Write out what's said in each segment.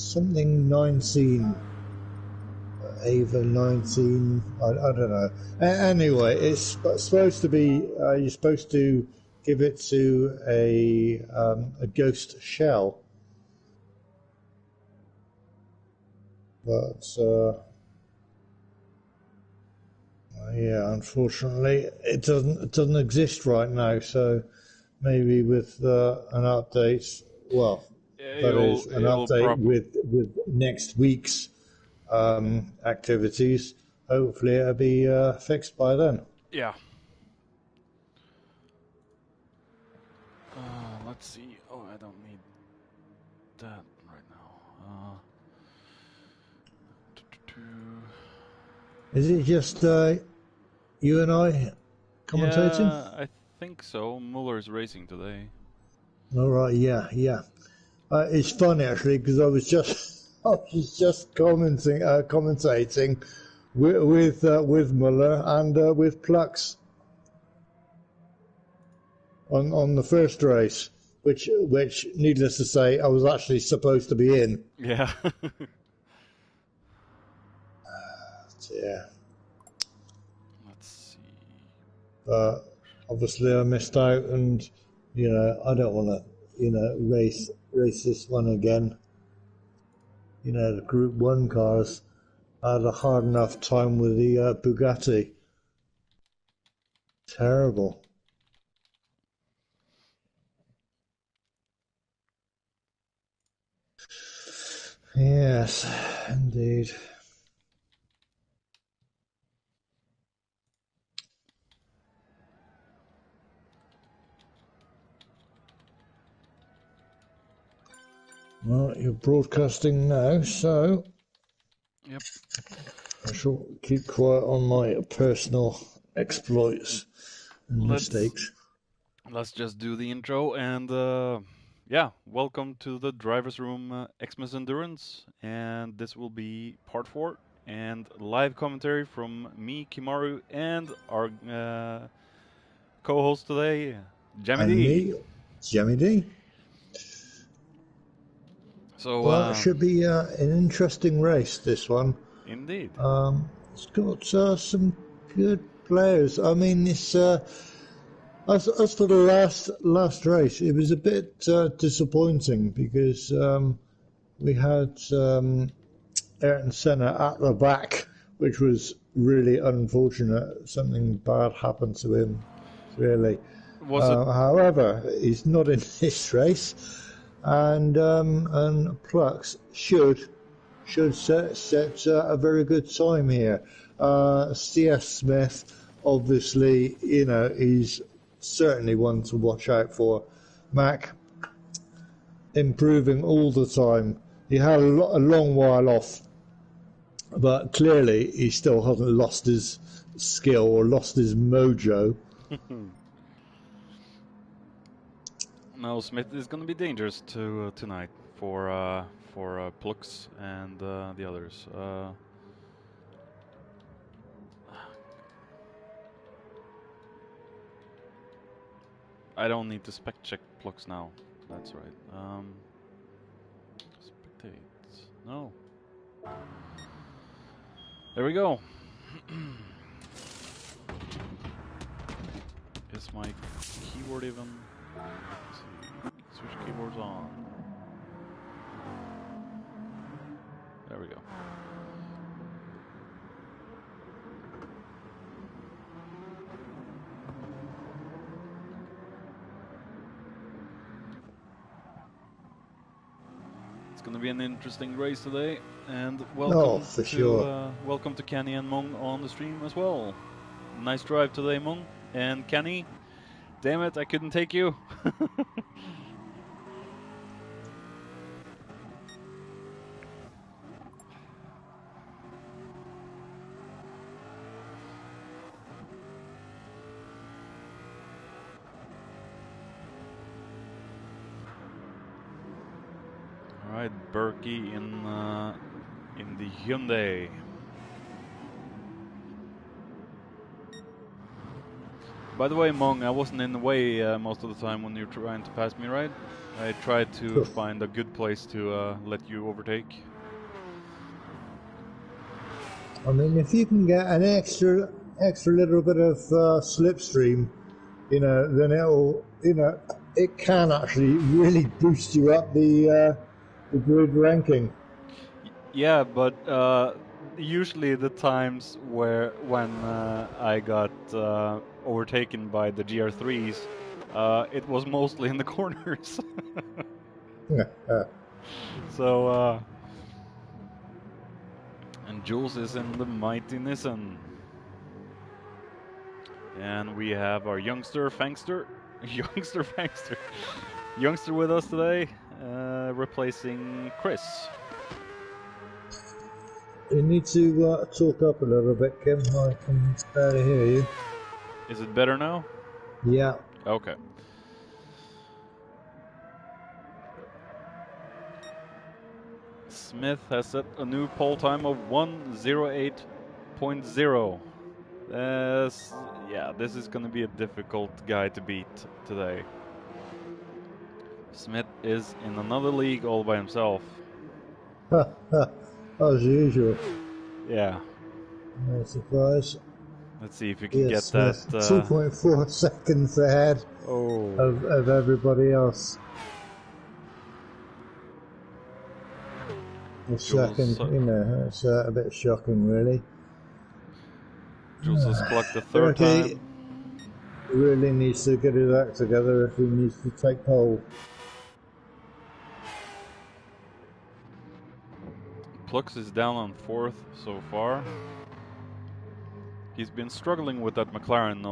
something 19. Ava 19. I don't know. Anyway, it's supposed to be. You're supposed to give it to a ghost shell, but yeah, unfortunately, it doesn't exist right now. So maybe with an update, well, that is an update with next week's activities. Hopefully, it'll be fixed by then. Yeah. Let's see. Oh, I don't need that right now. Is it just you and I commentating? Yeah, I think so. Muller's racing today. All right, yeah. It's funny actually because I was just commentating with Muller and with Plux on the first race, which needless to say, I was actually supposed to be in. Yeah. Yeah. Let's see. But obviously I missed out, and I don't want to race this one again. The Group 1 cars. I had a hard enough time with the Bugatti. Terrible. Yes, indeed. Well, you're broadcasting now, so yep. I shall keep quiet on my personal exploits and mistakes. Let's just do the intro, and yeah, welcome to the driver's room Xmas Endurance, and this will be part 4 and live commentary from me, Kimaru, and our co-host today, Jamie D. Me, Jamie D. So, well, it should be an interesting race, this one. Indeed. It's got some good players. I mean, this as for the last race, it was a bit disappointing because we had Ayrton Senna at the back, which was really unfortunate. Something bad happened to him, really. However, he's not in this race, and Plux should set a very good time here. C.S. Smith, obviously, he's certainly one to watch out for. Mac, improving all the time. He had a long while off, but clearly he still hasn't lost his skill or lost his mojo. No, Smith is going to be dangerous tonight for Plux and the others. I don't need to spec check Plux now. That's right. Spectate. No. There we go. Is my keyboard even? Let's see. Switch keyboards on. There we go. It's going to be an interesting race today, and welcome to Kenny and Mung on the stream as well. Nice drive today, Mung and Kenny. Damn it, I couldn't take you. Alright, Berkey in the Hyundai. By the way, Mong, I wasn't in the way most of the time when you were trying to pass me, right? I tried to find a good place to let you overtake. I mean, if you can get an extra little bit of slipstream, then it'll, it can actually really boost you up the grid ranking. Yeah, but usually the times when I got overtaken by the GR3s, it was mostly in the corners. So, and Jules is in the mighty Nissan. And we have our youngster Fangster with us today, replacing Chris. You need to talk up a little bit, Kim. I can barely hear you. Is it better now? Yeah. Okay. Smith has set a new pole time of 1:08.0. Yeah, this is going to be a difficult guy to beat today. Smith is in another league all by himself. As usual. Yeah. No surprise. Let's see if you can get Smith, that. 2.4 seconds ahead of everybody else. A second, it's a bit shocking, really. Jules has clocked the third time. Really needs to get his act together if he needs to take pole. Plux is down on fourth so far. He's been struggling with that McLaren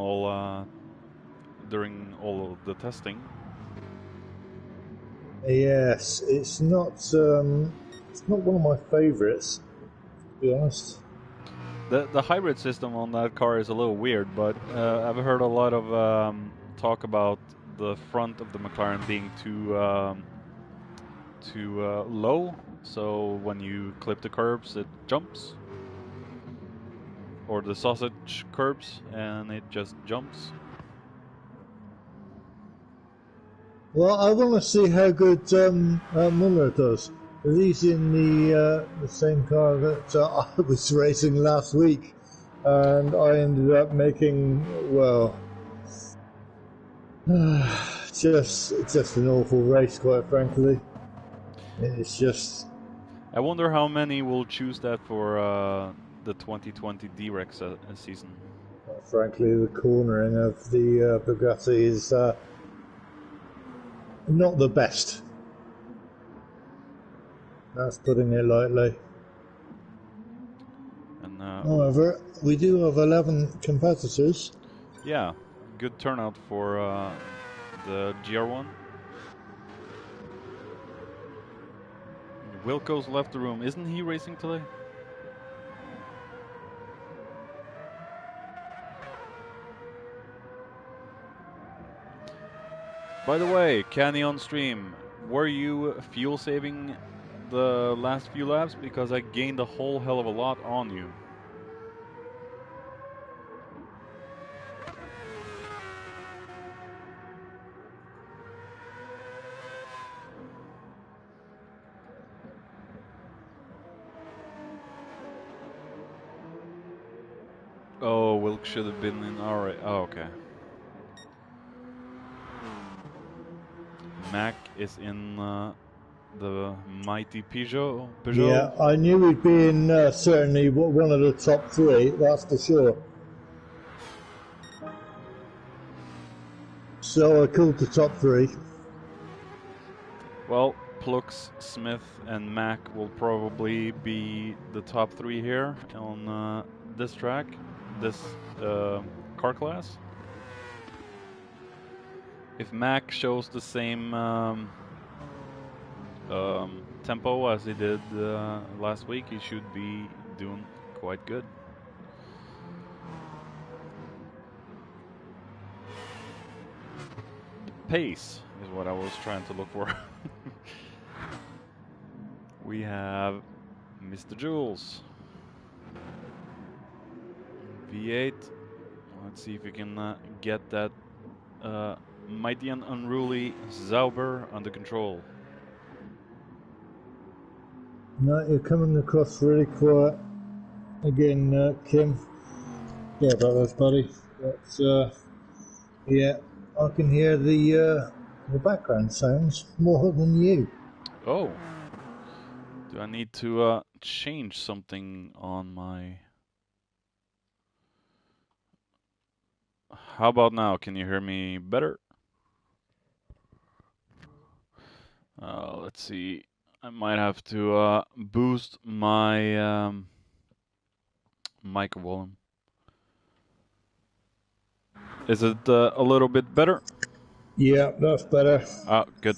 during all of the testing. Yes, it's not one of my favourites, to be honest. The hybrid system on that car is a little weird, but I've heard a lot of talk about the front of the McLaren being too low, so when you clip the curbs it jumps, or the sausage curbs and it just jumps. Well, I want to see how good Muller does. He's in the same car that I was racing last week, and I ended up making, well, just an awful race, quite frankly. It's just. I wonder how many will choose that for the 2020 D-Rex season. Frankly, the cornering of the Bugatti is not the best. That's putting it lightly. And, however, we do have 11 competitors. Yeah, good turnout for the GR1. Wilco's left the room. Isn't he racing today? By the way, Canny on stream, were you fuel saving the last few laps? Because I gained a whole hell of a lot on you. Oh, Wilk should have been in our... Oh, okay. Mac is in the mighty Peugeot. Yeah, I knew we'd be in certainly one of the top three, that's for sure. So I called the top three. Well, Plux, Smith, and Mac will probably be the top three here on this track, this car class. If Mac shows the same tempo as he did last week, he should be doing quite good. Pace is what I was trying to look for. We have Mr. Jules. V8. Let's see if we can get that mighty and unruly Zauber under control. No, you're coming across really quiet. Again, Kim. Yeah, about those, buddy. But, yeah, I can hear the background sounds more than you. Oh. Do I need to change something on my... How about now? Can you hear me better? Let's see. I might have to boost my mic volume. Is it a little bit better? Yeah, that's better. Oh, good.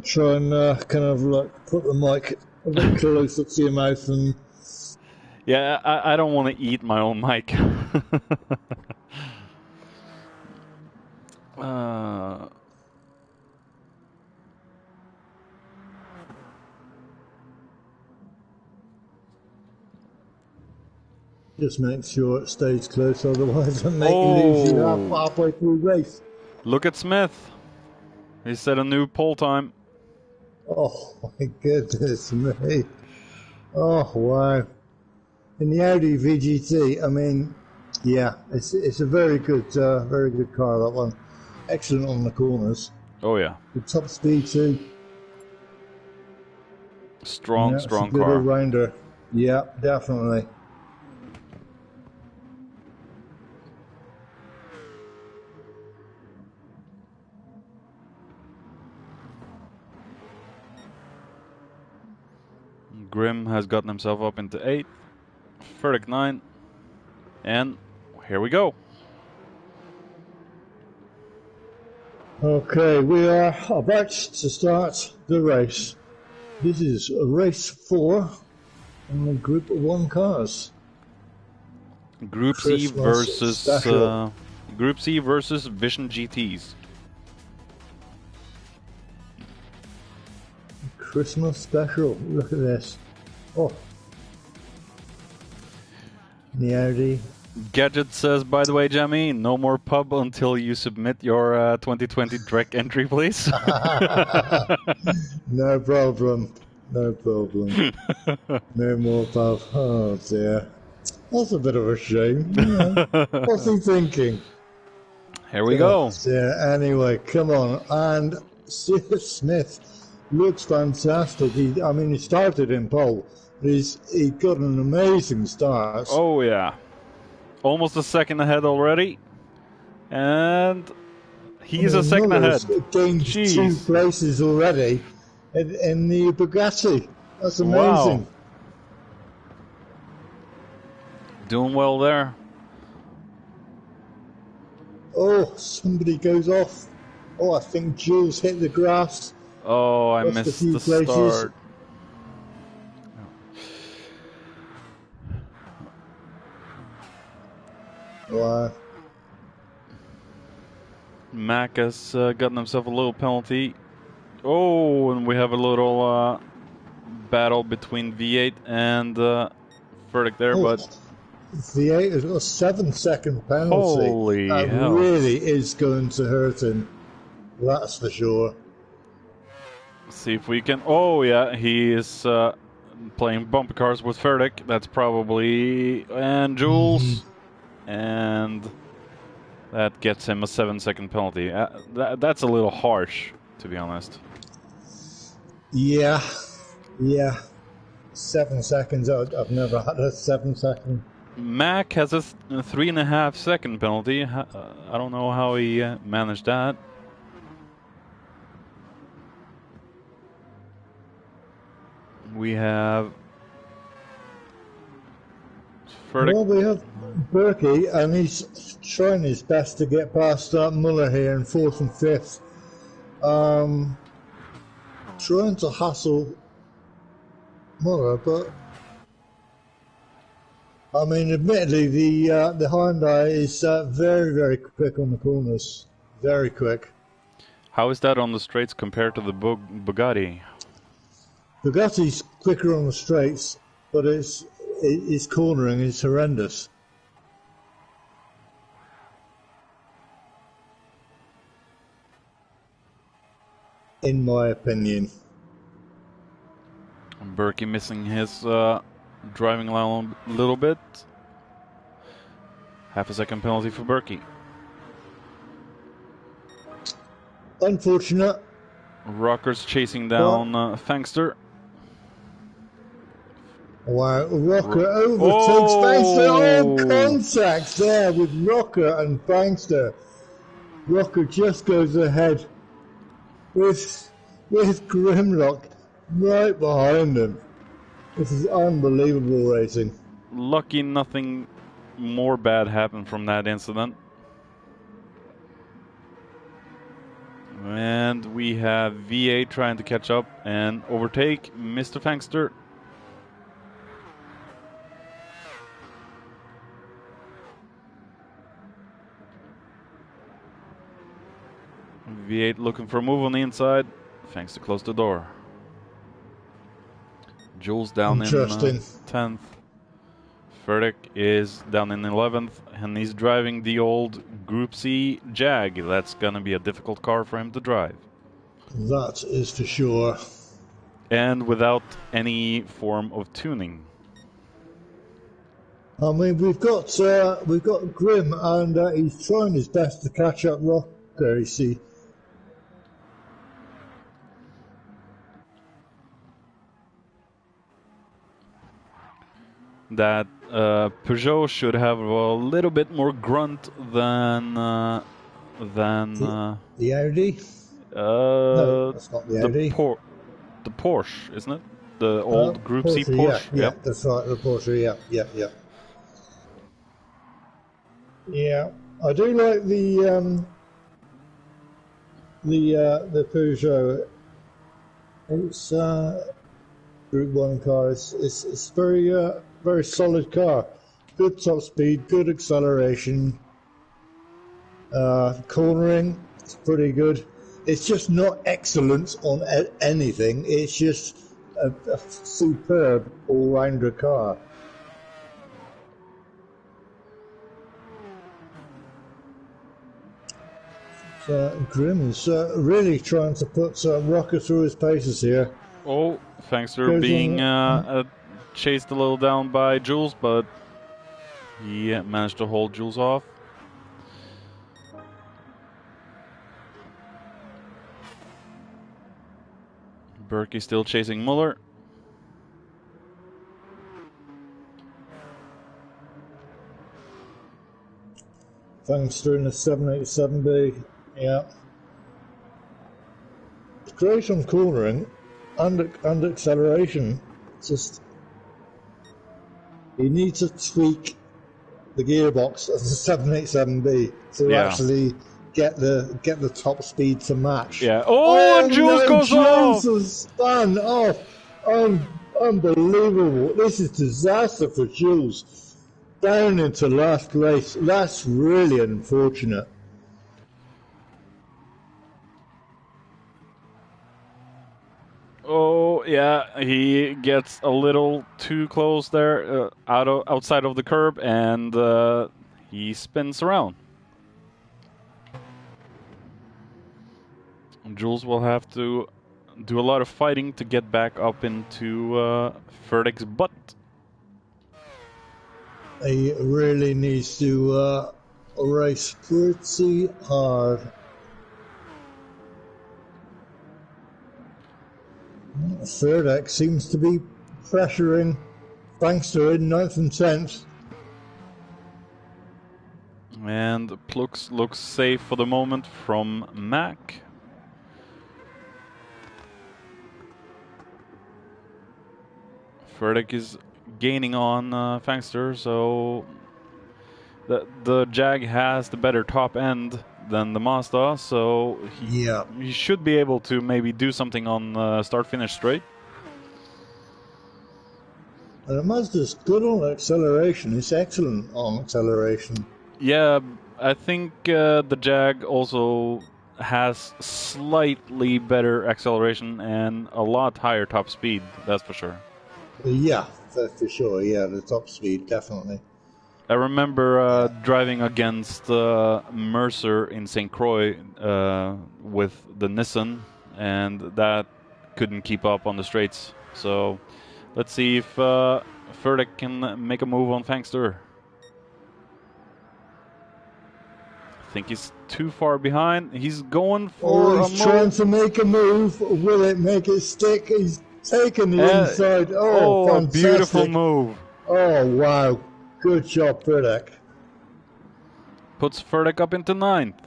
Try and kind of like put the mic a bit closer to your mouth and... Yeah, I don't want to eat my own mic. Just make sure it stays close, otherwise I make you lose you halfway through the race. Look at Smith. He set a new pole time. Oh my goodness me. Oh wow. In the Audi VGT, I mean, yeah, it's a very good car, that one. Excellent on the corners. Oh yeah. Good top speed too. Strong Good car. all-rounder. Yeah, definitely. Grim has gotten himself up into 8th, Furtick 9, and here we go. Okay, we are about to start the race. This is race 4 in the Group 1 cars. Group C versus Vision GTs. Christmas special. Look at this. Oh. The Audi. Gadget says, by the way, Jamie, no more pub until you submit your 2020 Drek entry, please. No problem. No problem. No more pub. Oh dear. That's a bit of a shame. Yeah. What's he thinking? Here we go. Yeah, anyway, come on. And Smith looks fantastic. He started in pole. He got an amazing start. Oh yeah, almost a second ahead already, and he's a second ahead. Gained 2 places already in the Bugatti. That's amazing. Wow. Doing well there. Oh, somebody goes off. Oh, I think Jules hit the grass. Oh, I missed the start. Wow. Mac has gotten himself a little penalty. Oh, and we have a little battle between V8 and Furtick there, but V8 has got a 7-second penalty. Holy that hell. Really is going to hurt him. That's for sure. See if we can... Oh, yeah, he is playing bumper cars with Furtick. That's probably... And Jules. And that gets him a 7-second penalty. That's a little harsh, to be honest. Yeah. 7 seconds. I've never had a 7-second. Mac has a 3.5-second penalty. I don't know how he managed that. We have Furtick. Well, we have Berkey, and he's trying his best to get past Muller here in 4th and 5th. Trying to hustle Muller, but I mean, admittedly, the Hyundai is very, very quick on the corners. Very quick. How is that on the straights compared to the Bugatti? Bugatti's quicker on the straights, but its cornering is horrendous. in my opinion. Berkey missing his driving line a little bit. Half a second penalty for Berkey. Unfortunate. Rocker's chasing down Fangster. Wow, Rocker overtakes Fangster. Oh, contact there with Rocker and Fangster. Rocker just goes ahead with Grimlock right behind him. This is unbelievable racing. Lucky nothing more bad happened from that incident. And we have V8 trying to catch up and overtake Mr. Fangster. V8 looking for a move on the inside. Fangster closed the door. Jules down in 10th. Furtick is down in 11th, and he's driving the old Group C Jag. That's going to be a difficult car for him to drive. That is for sure. And without any form of tuning. I mean, we've got Grim, and he's trying his best to catch up Rocker, you see. That Peugeot should have a little bit more grunt than the Audi. No, that's not the Audi. The Porsche, isn't it? The old Group Porsche, C Porsche. Yeah, that's right. The Porsche. Yeah. Yeah, I do like the Peugeot. It's Group 1 car. It's very solid car. Good top speed, good acceleration. Cornering, it's pretty good. It's just not excellent on anything. It's just a superb all-rounder car. Grim is really trying to put Rocker through his paces here. Oh, Fangster being chased a little down by Jules, but he managed to hold Jules off. Berkey still chasing Muller. Fangster in the 787B, yeah. It's great on cornering and acceleration. It's just you need to tweak the gearbox of the 787B to actually get the top speed to match. Yeah. Oh, Jules goes off. Jules has spun off. Unbelievable. This is disaster for Jules. Down into last place. That's really unfortunate. Oh, yeah, he gets a little too close there, outside of the curb, and he spins around. Jules will have to do a lot of fighting to get back up into Furtick's butt. He really needs to race pretty hard. Furtick seems to be pressuring Fangster in 9th and 10th. And Plux looks safe for the moment from Mac. Furtick is gaining on Fangster, so the Jag has the better top end than the Mazda, so he should be able to maybe do something on start-finish straight. The Mazda's good on acceleration. It's excellent on acceleration. Yeah, I think the Jag also has slightly better acceleration and a lot higher top speed, that's for sure. Yeah, for sure. Yeah, the top speed, definitely. I remember driving against Mercer in St. Croix with the Nissan, and that couldn't keep up on the straights. So let's see if Ferdek can make a move on Fangster. I think he's too far behind. He's going for a move. He's trying to make a move. Will it make it stick? He's taken the inside. Oh, fantastic. Beautiful move. Oh, wow. Good job, Ferdek. Puts Ferdek up into 9th.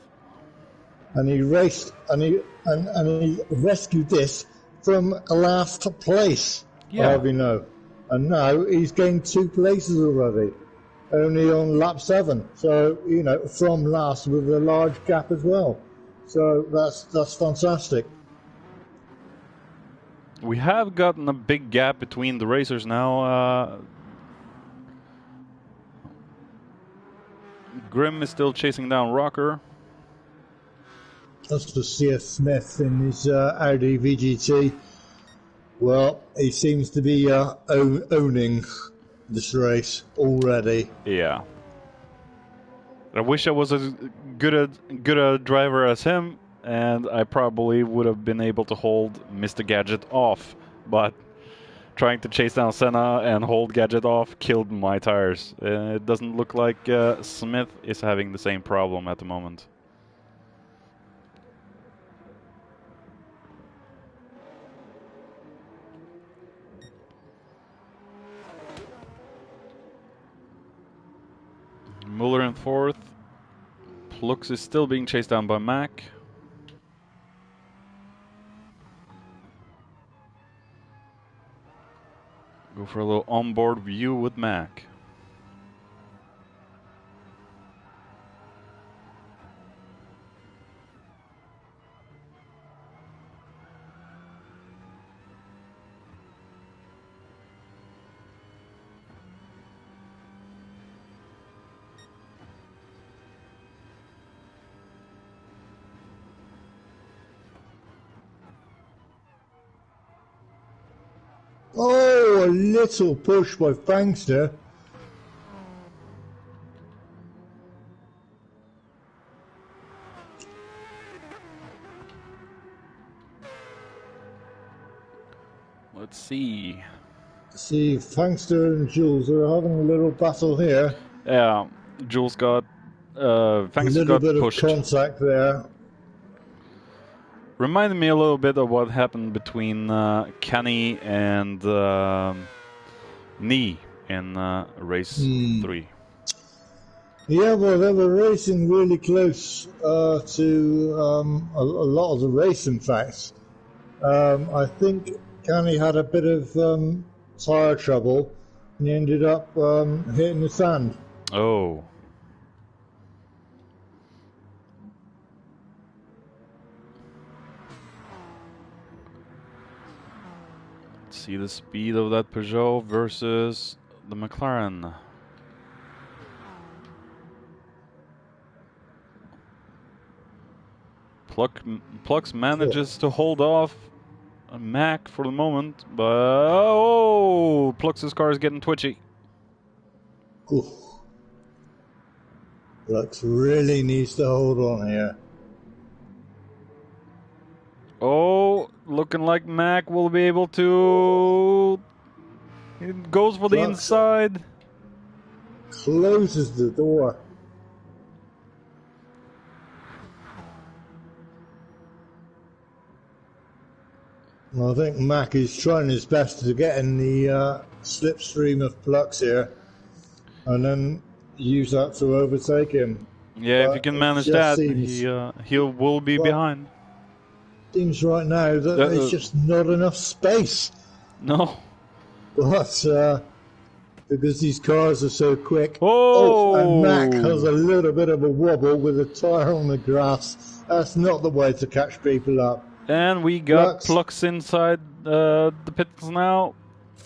And he raced, and he rescued this from a last place. Yeah. We know. And now he's gained 2 places already. Only on lap 7. So, you know, from last with a large gap as well. So that's fantastic. We have gotten a big gap between the racers now. Grim is still chasing down Rocker. As for C.S. Smith in his Audi VGT, well, he seems to be owning this race already. Yeah. I wish I was as good a driver as him, and I probably would have been able to hold Mr. Gadget off, but trying to chase down Senna and hold Gadget off killed my tires. It doesn't look like Smith is having the same problem at the moment. Muller in 4th. Plux is still being chased down by Mack. Go for a little onboard view with Mack. Oh, a little push by Fangster. Let's see. See, Fangster and Jules are having a little battle here. Yeah, Jules got Fangster got pushed. A little bit pushed. of contact there. Reminded me a little bit of what happened between Kenny and Nee in race 3. Yeah, well, they were racing really close to a lot of the race, in fact. I think Kenny had a bit of tyre trouble, and he ended up hitting the sand. Oh. See the speed of that Peugeot versus the McLaren. Plux manages to hold off Mack for the moment, but oh, Plux's car is getting twitchy. Oof. Plux really needs to hold on here. Oh, looking like Mack will be able to. It goes for the inside. Closes the door. Well, I think Mack is trying his best to get in the slipstream of Plux here, and then use that to overtake him. Yeah, if you can manage that, he will be behind. Seems right now that there's just not enough space. No. But because these cars are so quick. Oh! And Mack has a little bit of a wobble with a tyre on the grass. That's not the way to catch people up. And we got Plux inside the pits now.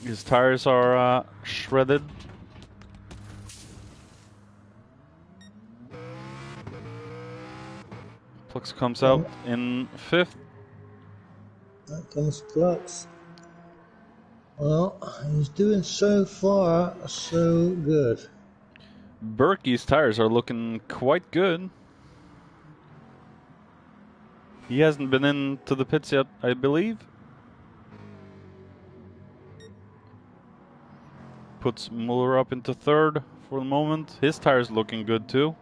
His tires are shredded. Plux comes out in 5th. That comes Plux. Well, he's doing so far so good. Berkey's tires are looking quite good. He hasn't been into the pits yet, I believe. Puts Muller up into third for the moment. His tire's looking good too.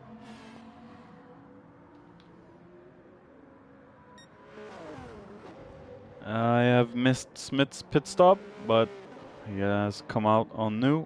I have missed Smith's pit stop, but he has come out on new.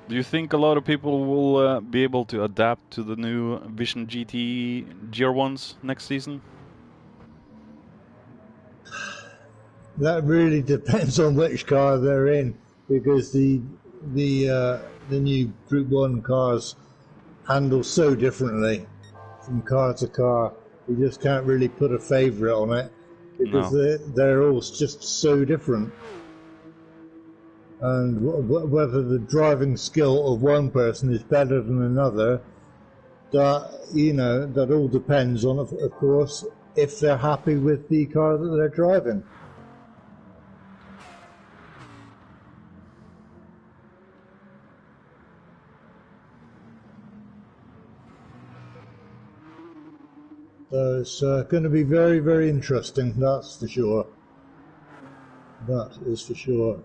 Do you think a lot of people will be able to adapt to the new Vision GT gr1s next season? That really depends on which car they're in, because the new Group 1 cars handle so differently from car to car. You just can't really put a favourite on it, because they're all just so different. And whether the driving skill of one person is better than another, that all depends on, of course, if they're happy with the car that they're driving. So it's going to be very, very interesting, that's for sure. That is for sure.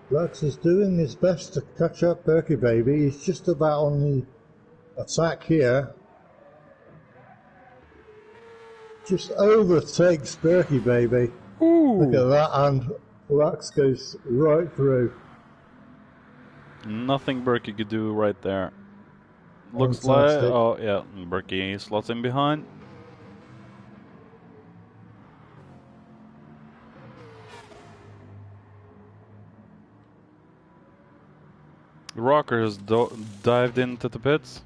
Lux is doing his best to catch up Berkey Baby. He's just about on the attack here. Just overtakes Berkey Baby. Ooh. Look at that, and Lux goes right through. Nothing Berkey could do right there. Looks Fantastic. like, oh yeah, Berkey slots in behind. Rocker has dived into the pits.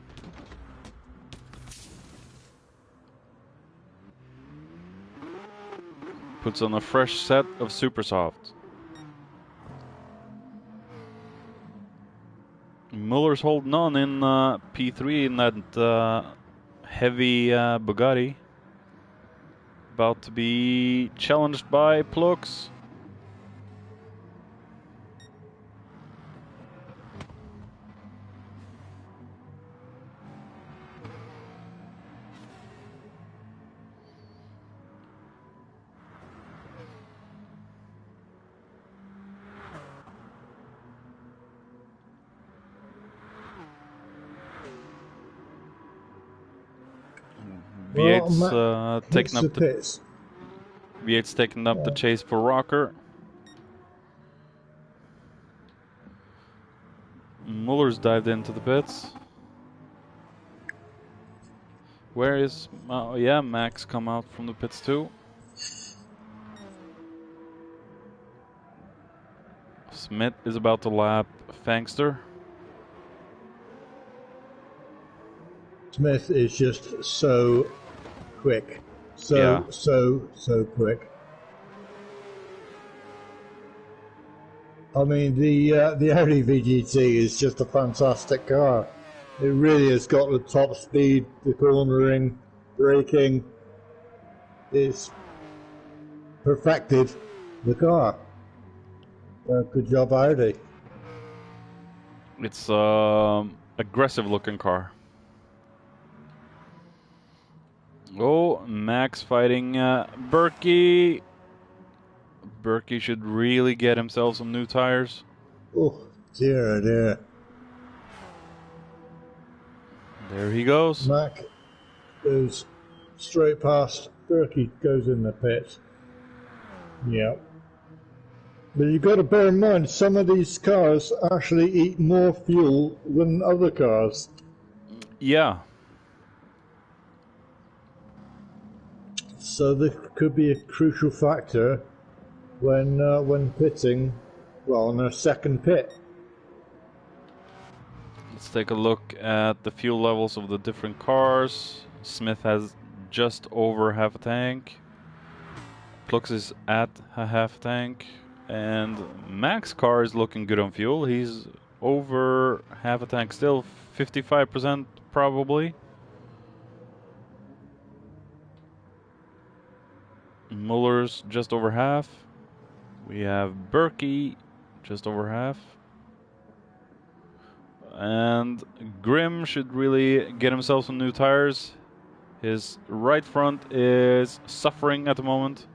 Puts on a fresh set of Super Soft. Muller's holding on in P3 in that heavy Bugatti. About to be challenged by Plux. V8's taking up the V8's taking up the chase for Rocker. Muller's dived into the pits. Where is... oh yeah, Max come out from the pits too. Smith is about to lap Fangster. Smith is just so quick. So quick. I mean, the Audi VGT is just a fantastic car. It really has got the top speed, the cornering, braking. It's perfected the car. Good job, Audi. It's aggressive looking car. Oh, Max fighting Berkey. Berkey should really get himself some new tires. Oh, dear, dear. There he goes. Mac goes straight past. Berkey goes in the pit. Yeah. But you've got to bear in mind, some of these cars actually eat more fuel than other cars. Yeah. So this could be a crucial factor when pitting, well, on their second pit. Let's take a look at the fuel levels of the different cars. Smith has just over half a tank. Plux is at a half tank, and Mac's car is looking good on fuel. He's over half a tank still, 55% probably. Muller's just over half. We have Berkey just over half. And Grim should really get himself some new tires. His right front is suffering at the moment.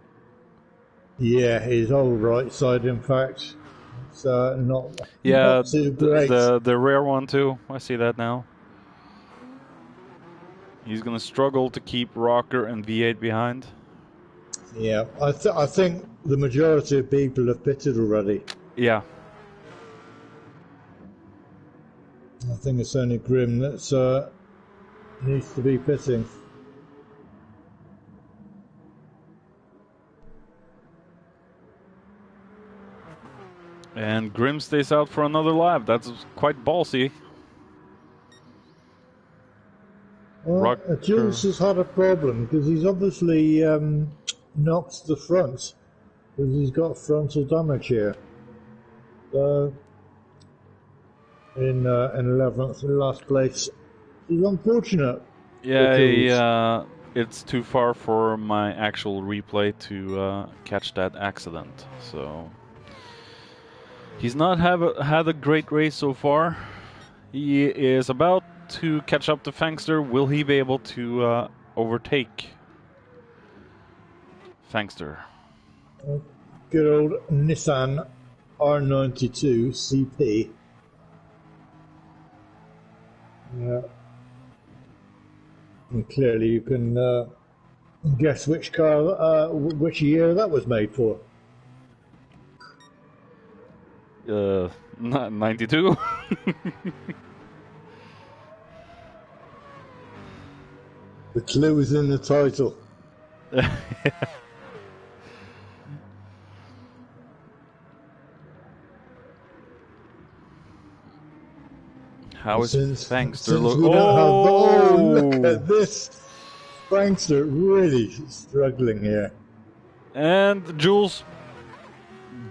Yeah, his whole right side, in fact, it's not too great. The rear one too. I see that now. He's gonna struggle to keep Rocker and V8 behind. Yeah, I think the majority of people have pitted already. Yeah. I think it's only Grim that needs to be pitting. And Grim stays out for another lap. That's quite ballsy. Well, Jules has had a problem because he's obviously knocked the front because he's got frontal damage here. In 11th, in last place. He's unfortunate. Yeah, it's too far for my actual replay to catch that accident. So he's not had a great race so far. He is about to catch up to Fangster. Will he be able to overtake Fangster? Good old Nissan R92 CP. Yeah. And clearly you can guess which car, which year that was made for. 92? The clue is in the title. How is Fangster look? Look at this. Fangster really struggling here. And Jules.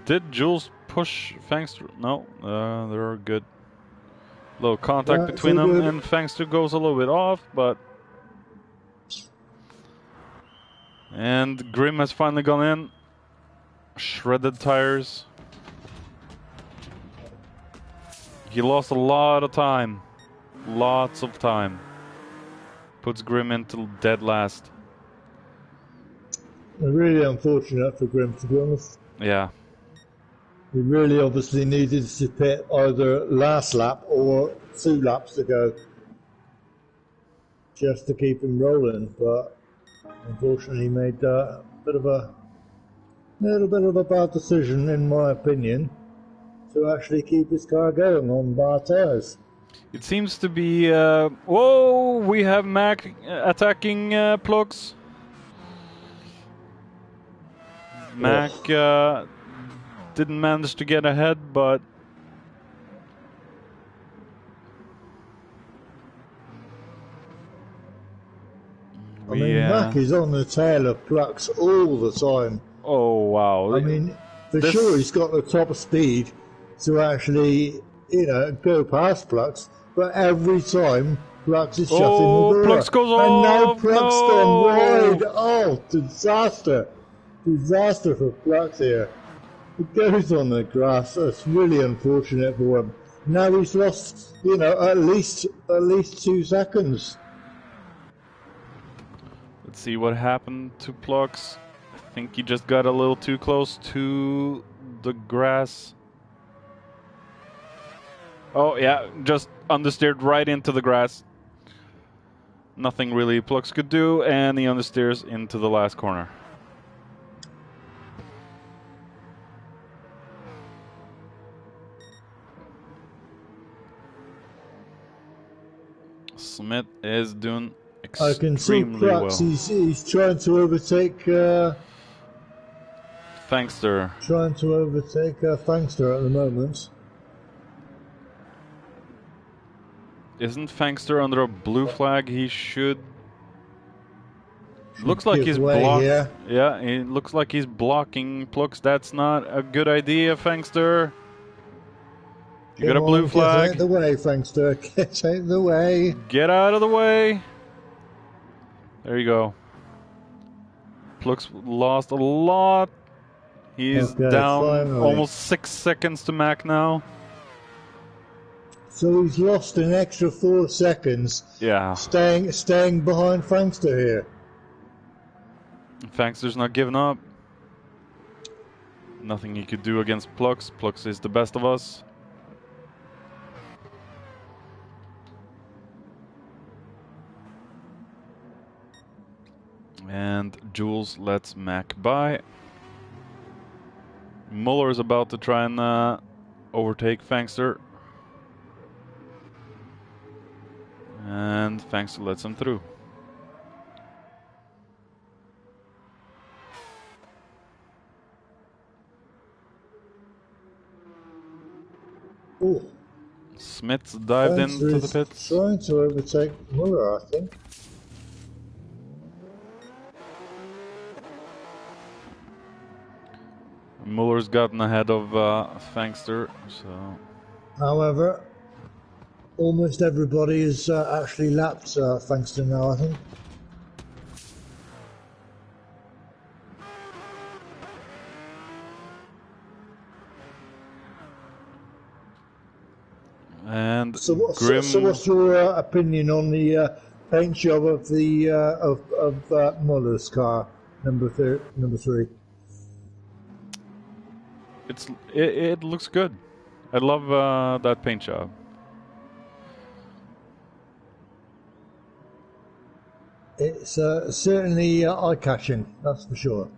Did Jules push Fangster? No, they're good. Little contact between them, and Fangster goes a little bit off, but. And Grim has finally gone in. Shredded tires. He lost a lot of time. Lots of time. Puts Grim into dead last. Really unfortunate for Grim, to be honest. Yeah. He really obviously needed to pit either last lap or 2 laps to go just to keep him rolling, but unfortunately he made a little bit of a bad decision, in my opinion, to actually keep his car going on bad tires. It seems to be... whoa! We have Mac attacking Plux. Mac didn't manage to get ahead, but... I mean, Mac is on the tail of Plux all the time. Oh, wow. I mean, for sure he's got the top speed to actually, go past Plux, but every time Plux is shutting the door. Plux goes and now off! Plux gone wide! Oh, disaster! Disaster for Plux here. It goes on the grass. That's really unfortunate for him. Now he's lost, at least 2 seconds. Let's see what happened to Plux. I think he just got a little too close to the grass. Oh yeah, just understeered right into the grass. Nothing really Plux could do, and he understeers into the last corner. Smith is doing extremely I can see Plux, well. he's trying to overtake... Fangster. Trying to overtake Fangster at the moment. Isn't Fangster under a blue flag? He should Looks like he's way blocked. here. Yeah, it looks like he's blocking Plux. That's not a good idea, Fangster. You got a blue flag. Get out of the way, Fangster. Get out of the way. Get out of the way. There you go. Plux lost a lot. He's down finally. almost 6 seconds to Mac now. So he's lost an extra 4 seconds. Yeah. Staying behind Fangster here. Fangster's not giving up. Nothing he could do against Plux. Plux is the best of us. And Jules lets Mac by. Muller is about to try and overtake Fangster. And Fangster lets him through. Ooh. Smits dived into the pits. Trying to overtake Muller, I think. Muller's gotten ahead of Fangster, so... However, almost everybody has actually lapped Fangster now, I think. And so Grim... so what's your opinion on the paint job of the of Muller's car, number 3? It looks good. I love that paint job. It's certainly eye-catching, that's for sure.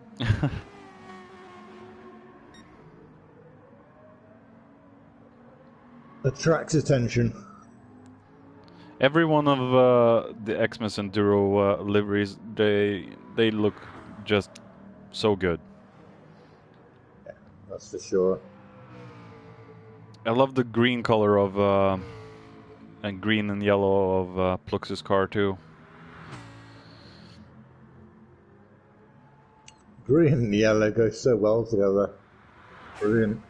Attracts attention. Every one of the Xmas Enduro liveries, they look just so good. Yeah, that's for sure. I love the green color of and green and yellow of Plux's car too. Green and yellow go so well together. Brilliant.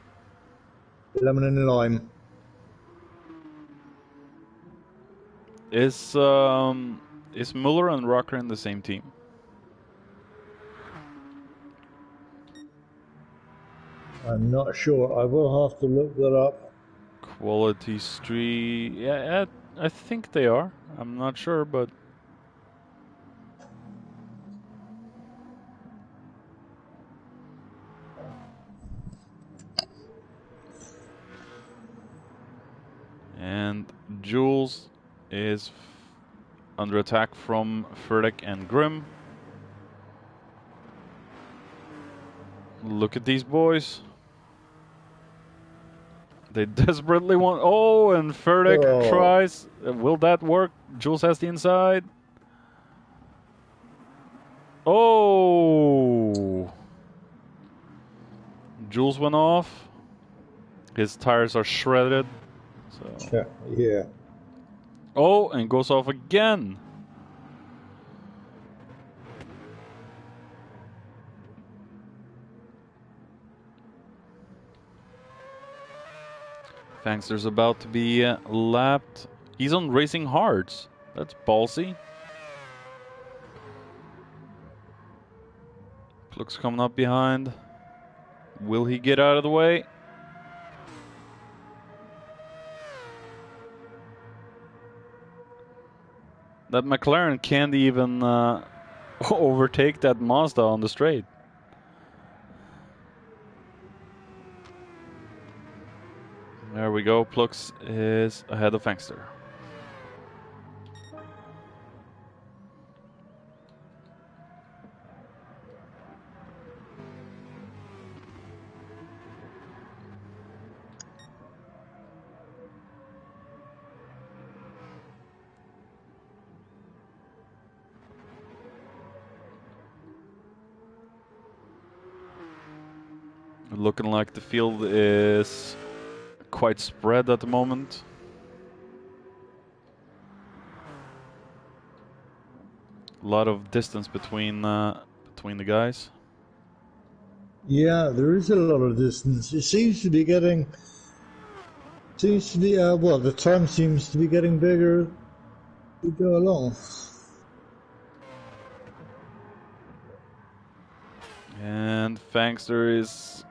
Lemon and lime. Is Muller and Rocker in the same team? I'm not sure. I will have to look that up. Quality Street. Yeah, I think they are. I'm not sure, but... And Jules is under attack from Ferdek and Grim. Look at these boys. They desperately want... Oh, and Ferdek tries. Will that work? Jules has the inside. Oh! Jules went off. His tires are shredded. So. Yeah. Oh, and goes off again. Fangster's about to be lapped. He's on racing hards. That's ballsy. Plux coming up behind. Will he get out of the way? That McLaren can't even overtake that Mazda on the straight. There we go. Plux is ahead of Fangster. Looking like the field is quite spread at the moment. lot of distance between the guys. Yeah, there is a lot of distance. It seems to be getting. Seems to be well. The time seems to be getting bigger. We go along. And Fangster is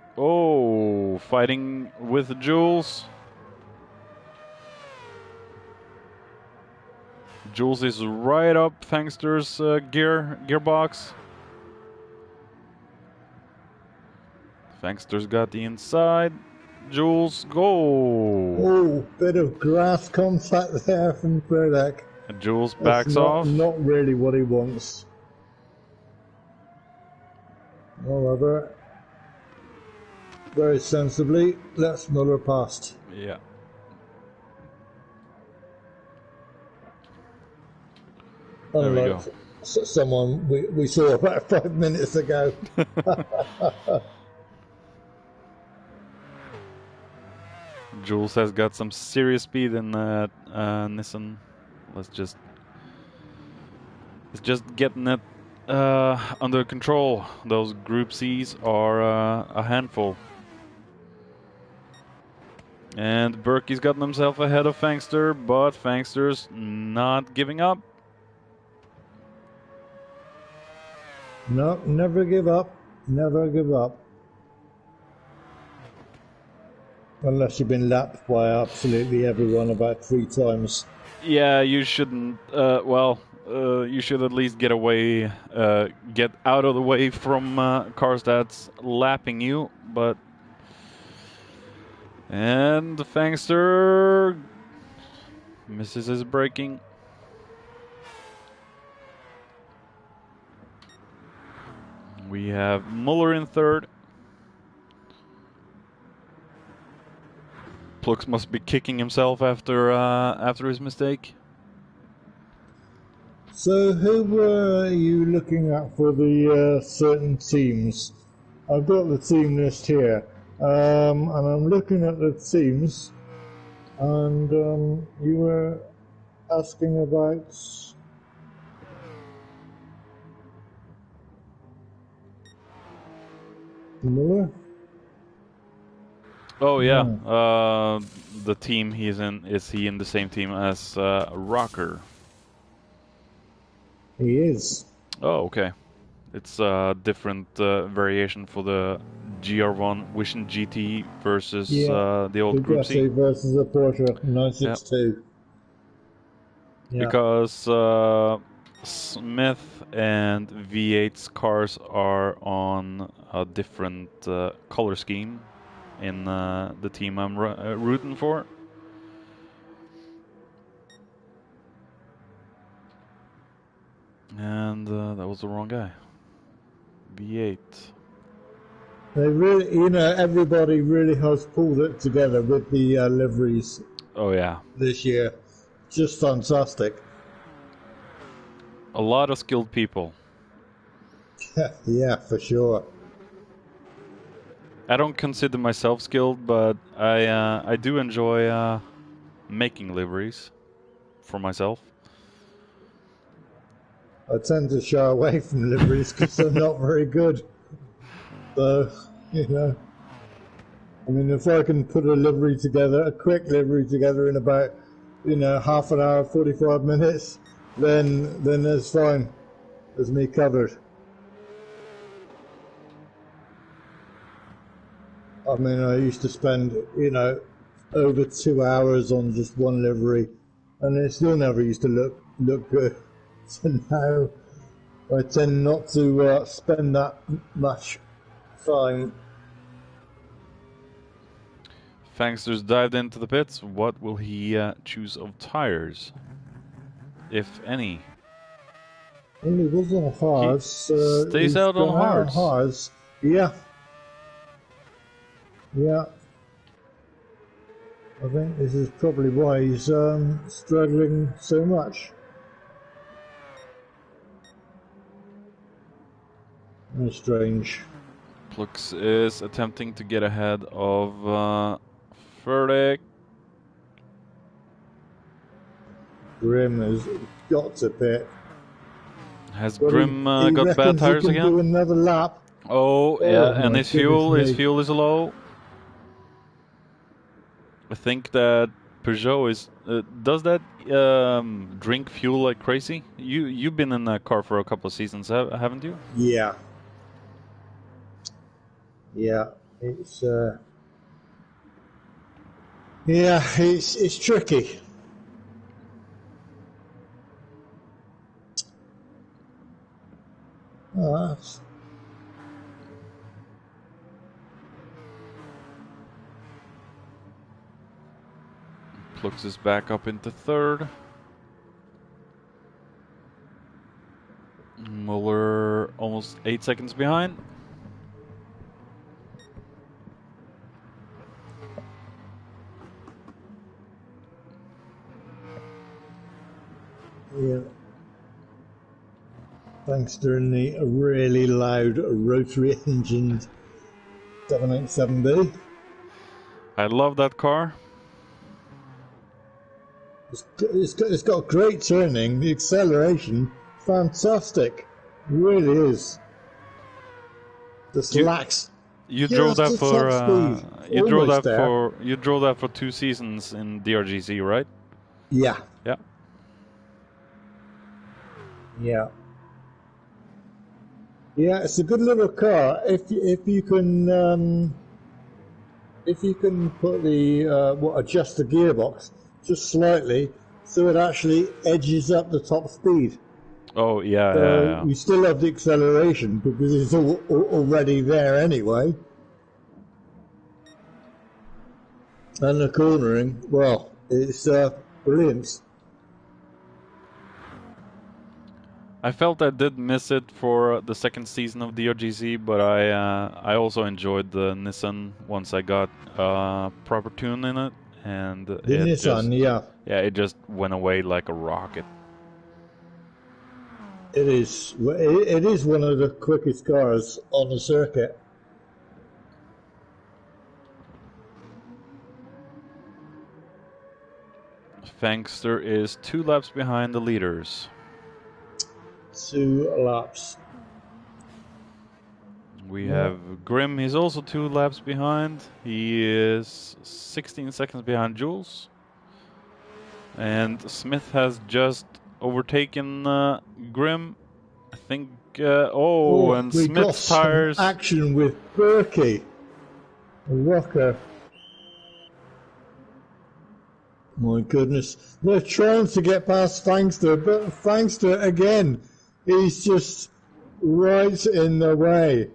fighting with Jules. Jules is right up Fangster's gearbox. Fangster's got the inside. Jules, go! Oh, bit of grass contact there from Burdak. And Jules backs off. Not really what he wants. However, very sensibly, lets Muller past. Yeah. Unlike someone we saw about 5 minutes ago. Jules has got some serious speed in that Nissan. Let's just getting it under control. Those Group C's are a handful. And Berkey's gotten himself ahead of Fangster, but Fangster's not giving up. No, never give up. Never give up. Unless you've been lapped by absolutely everyone about 3 times. Yeah, you shouldn't. You should at least get away, get out of the way from cars that's lapping you. But and the Fangster misses his braking. We have Muller in third. Plux must be kicking himself after his mistake. So who were you looking at for the certain teams? I've got the team list here, and I'm looking at the teams, and you were asking about Muller? Oh yeah, the team he's in, is he in the same team as Rocker? He is. Oh, okay. It's a different variation for the GR1 Vision GT versus the old Group C. Versus a Porsche 962. Yeah. Because Smith and V8's cars are on a different color scheme in the team I'm rooting for. And that was the wrong guy. V8. They really, everybody really has pulled it together with the liveries. Oh yeah. This year, just fantastic. A lot of skilled people. Yeah, for sure. I don't consider myself skilled, but I do enjoy making liveries for myself. I tend to shy away from liveries because they're not very good. So, I mean, if I can put a livery together, a quick livery together in about, half an hour, 45 minutes, then that's fine. There's me covered. I mean, I used to spend, over 2 hours on just one livery, and it still never used to look good. So now I tend not to spend that much time. Fangster's dived into the pits. What will he choose of tires, if any? Well, he was on hards. Stays out on hards. Yeah. Yeah. I think this is probably why he's struggling so much. Very strange. Plux is attempting to get ahead of Furtick. Grim has got to pit. Has But Grim he got bad reckons he tires can do again? another lap. Oh, yeah, and my his fuel goodness me. is low. I think that Peugeot is does that drink fuel like crazy. You've been in that car for a couple of seasons, haven't you? Yeah. Yeah. It's it's tricky. Oh, that's... Plux is back up into third. Muller almost 8 seconds behind. Yeah. Thanks to the really loud rotary engined 787B. I love that car. It's got great turning, the acceleration, fantastic. It really is. Just lacks. You drove that for speed. you drove that for 2 seasons in DRGC, right? Yeah. Yeah. Yeah. Yeah, it's a good little car. If you can put the adjust the gearbox just slightly so it actually edges up the top speed. Oh yeah, So yeah. you still have the acceleration because it's already there anyway. And the cornering, well, it's brilliant. I felt I did miss it for the second season of DRGC, but I also enjoyed the Nissan once I got proper tune in it, and The Nissan, it just went away like a rocket. It is one of the quickest cars on the circuit. Fangster is 2 laps behind the leaders. 2 laps. We have Grim, he's also 2 laps behind. He is 16 seconds behind Jules. And Smith has just overtaken Grim. I think, and we Smith's got tires. Some action with Berkey. Rocker. My goodness. They're trying to get past Fangster, but Fangster again, he's just right in the way.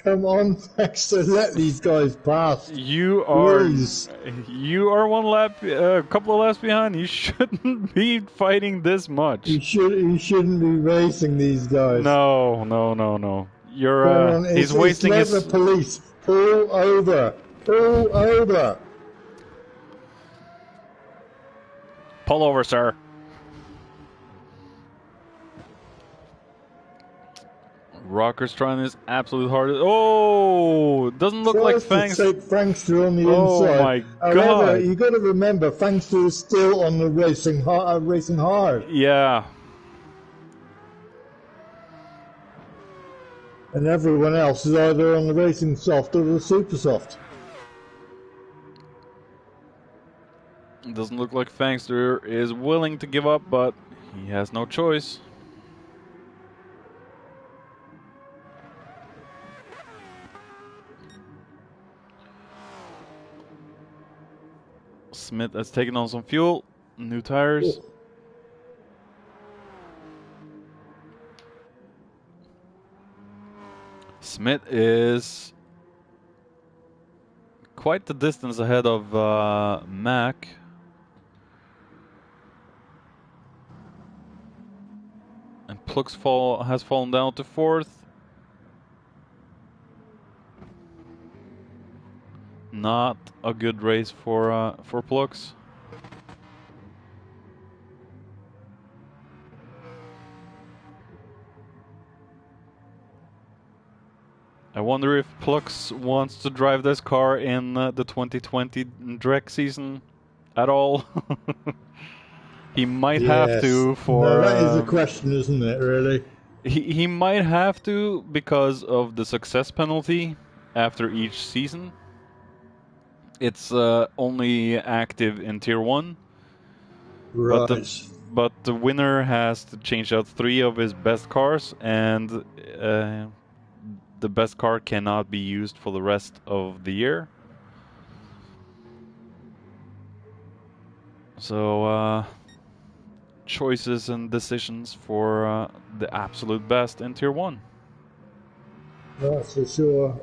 Come on, Fangster, let these guys pass. You are Please. You are 1 lap, a couple of laps behind. You shouldn't be fighting this much. He shouldn't be racing these guys. No. You're he's wasting it's like his. The police. Pull over. Pull over. Pull over, sir. Rocker's trying his absolute hardest. Oh, doesn't look like Fangster. Take Fangster on the inside. Oh my God! However, you got to remember, Fangster is still on the racing hard. Yeah. And everyone else is either on the racing soft or the super soft. It doesn't look like Fangster is willing to give up, but he has no choice. Smith has taken on some fuel, new tires. Oh. Smith is quite the distance ahead of Mac. And Plux has fallen down to 4th. Not a good race for Plux. I wonder if Plux wants to drive this car in the 2020 Drek season at all. He might have to for... No, that is a question, isn't it, really? He might have to because of the success penalty after each season. It's only active in Tier 1. Right. But the winner has to change out 3 of his best cars, and the best car cannot be used for the rest of the year. So, choices and decisions for the absolute best in Tier 1. That's for sure.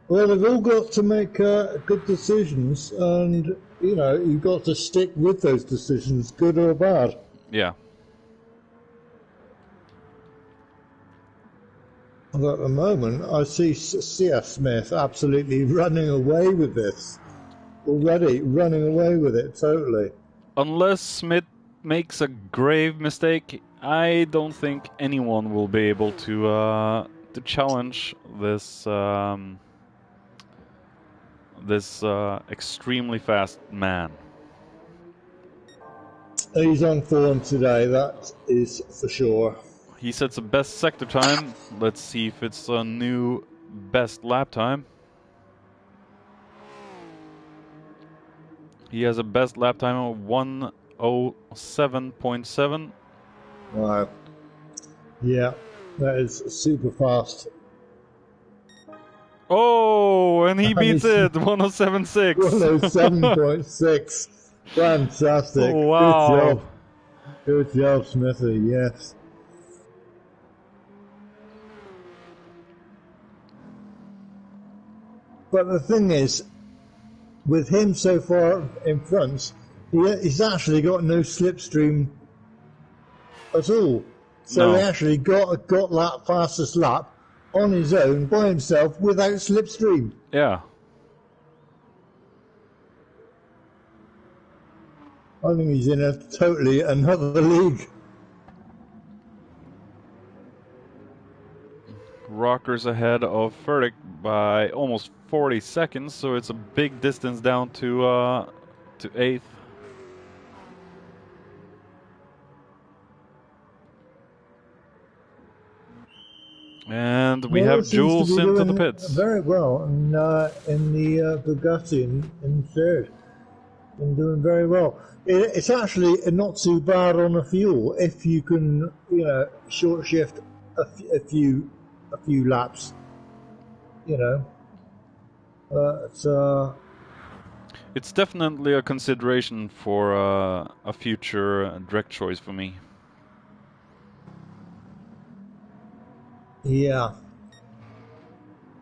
Well, they've all got to make good decisions, and you know, you've got to stick with those decisions, good or bad. Yeah. And at the moment, I see C.S. Smith absolutely running away with this. Already running away with it, totally. Unless Smith makes a grave mistake, I don't think anyone will be able to challenge this this extremely fast man. He's on form today, that is for sure. He sets a best sector time. Let's see if it's a new best lap time. He has a best lap time of 1:07.7. Wow. Yeah, that is super fast. Oh, and he beats it! 1:07.6. 107.6. Fantastic. Oh, wow. Good job. Good job, Smithy, yes. But the thing is, with him so far in front, he's actually got no slipstream at all. So he actually got that fastest lap on his own by himself without slipstream. Yeah. I think he's in a totally another league. Rocker's ahead of Furtick by almost 40 seconds, so it's a big distance down to 8th. And we have Jules into the pits. Very well in the Bugatti in third. Been doing very well. It's actually not too bad on the fuel if you can, you know, short shift a few laps. You know, it's definitely a consideration for a future direct choice for me. Yeah.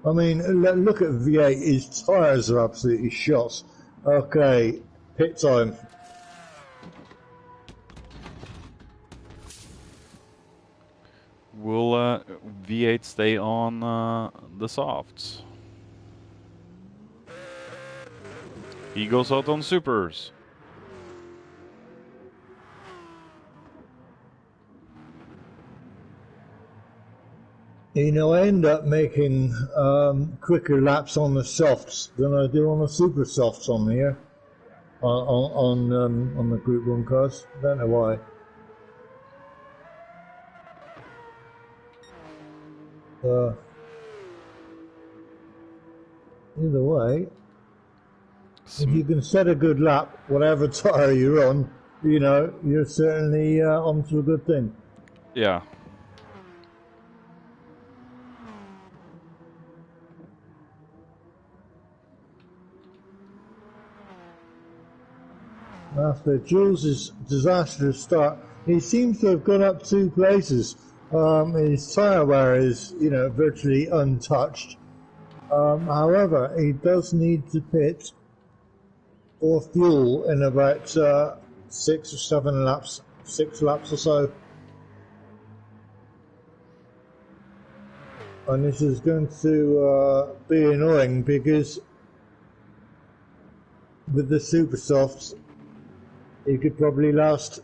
I mean, look at V8. His tyres are absolutely shot. Okay, pit time. Will V8 stay on the softs? He goes out on supers. You know, I end up making quicker laps on the softs than I do on the super softs on here, on the Group 1 cars. Don't know why. Either way, if you can set a good lap, whatever tyre you're on, you know, you're certainly onto a good thing. Yeah. After Jules' disastrous start, he seems to have gone up 2 places. His tyre wear is, you know, virtually untouched. However, he does need to pit for fuel in about 6 or 7 laps, 6 laps or so. And this is going to be annoying because with the super softs, he could probably last,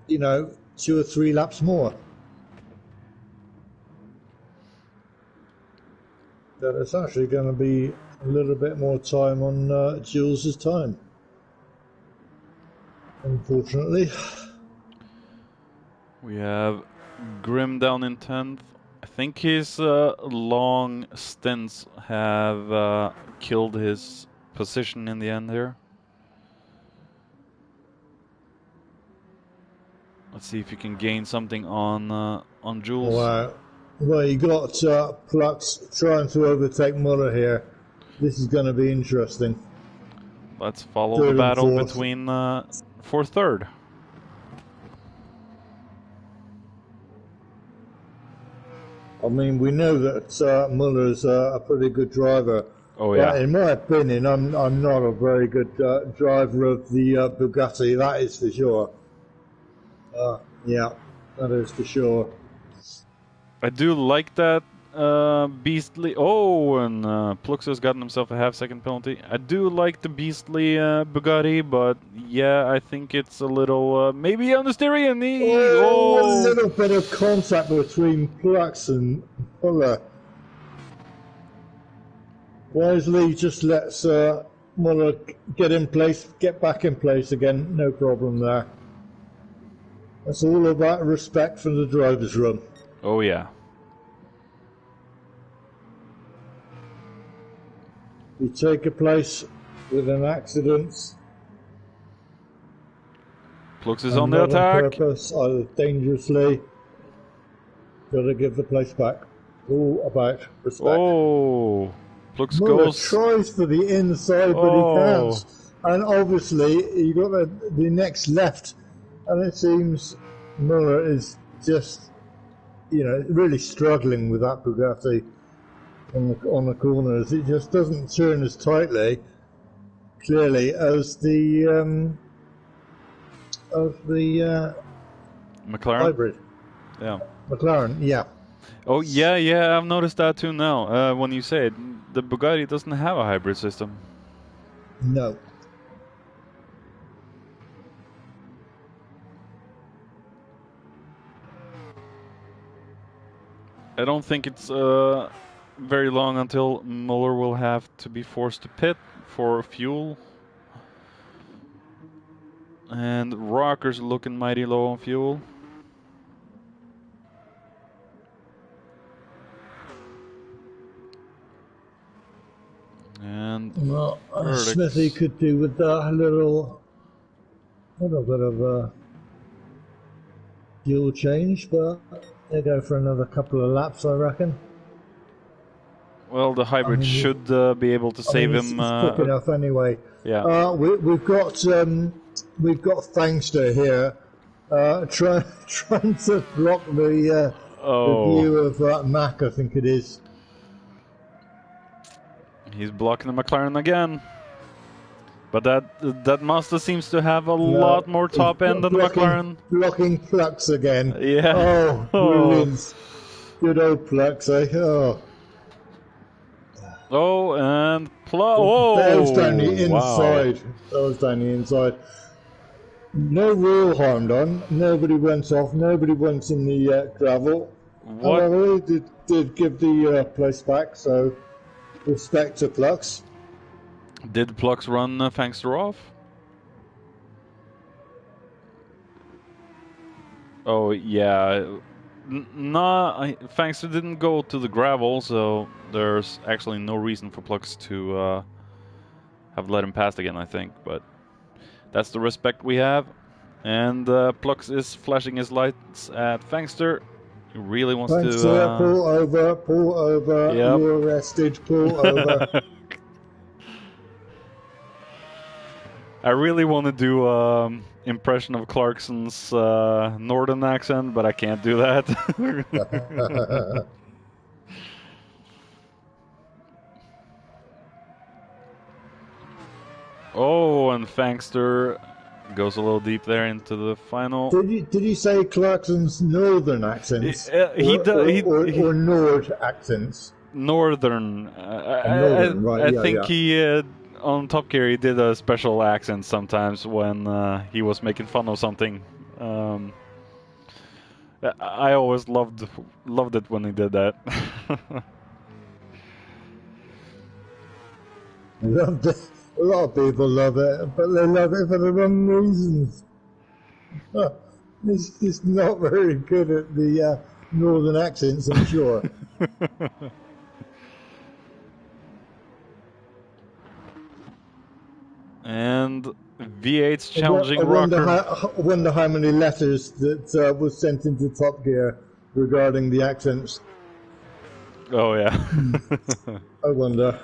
you know, 2 or 3 laps more. But it's actually going to be a little bit more time on Jules' time, unfortunately. We have Grim down in 10th. I think his long stints have killed his position in the end here. Let's see if you can gain something on Jules. Wow. Well, you got Plux trying to overtake Muller here. This is going to be interesting. Let's follow the battle between for third. I mean, we know that Muller's a pretty good driver. Oh yeah. But in my opinion, I'm not a very good driver of the Bugatti. That is for sure. Yeah, that is for sure. I do like that beastly. Oh, and Plux has gotten himself a half-second penalty. I do like the beastly Bugatti, but yeah, I think it's a little maybe on the steering. Oh, a little bit of contact between Plux and Muller. Wisely just lets Muller get back in place again. No problem there. It's all about respect for the driver's room. Oh yeah. You take a place with an accident. Plux is on the attack. On purpose, either dangerously. Got to give the place back. All about respect. Oh, Plux Muller goes. Tries for the inside, but he can't. And obviously, you got the next left, and it seems Muller is just, really struggling with that Bugatti on the corners. It just doesn't turn as tightly, clearly, as the McLaren hybrid. Yeah. McLaren, yeah. Oh yeah, I've noticed that too now. When you say it, the Bugatti doesn't have a hybrid system. No. I don't think it's very long until Muller will have to be forced to pit for fuel. And Rocker's looking mighty low on fuel. And well, Smithy could do with a little bit of a fuel change, but they go for another couple of laps, I reckon. Well, the hybrid should be able to save him. It's quick enough anyway. Yeah. We've got Thangster here trying to block the view of Mac, I think it is. He's blocking the McLaren again. But that Mazda seems to have a lot more top end than the McLaren. Blocking Plux again. Yeah. Oh, brilliant. Good old Plux, eh? Oh. Oh, and whoa! That was down the inside. Wow. That was down the inside. No real harm done. Nobody went off. Nobody went in the gravel. What? However, they did give the place back, so respect to Plux. Did Plux run Fangster off? Oh, yeah. Fangster didn't go to the gravel, so there's actually no reason for Plux to have let him pass again, I think. But that's the respect we have. And Plux is flashing his lights at Fangster. He really wants to... pull over, Yep. You're arrested, pull over. I really want to do impression of Clarkson's northern accent, but I can't do that. Oh, and Fangster goes a little deep there into the final. Did you say Clarkson's northern accents? Or Nord accents? Northern. Northern, right? I think he on Top Gear he did a special accent sometimes when he was making fun of something. I always loved it when he did that. Loved it. A lot of people love it, but they love it for the wrong reasons. He's not very good at the northern accents, I'm sure. And V8's challenging I Rocker. wonder how many letters that was sent into Top Gear regarding the accents. Oh yeah. I wonder.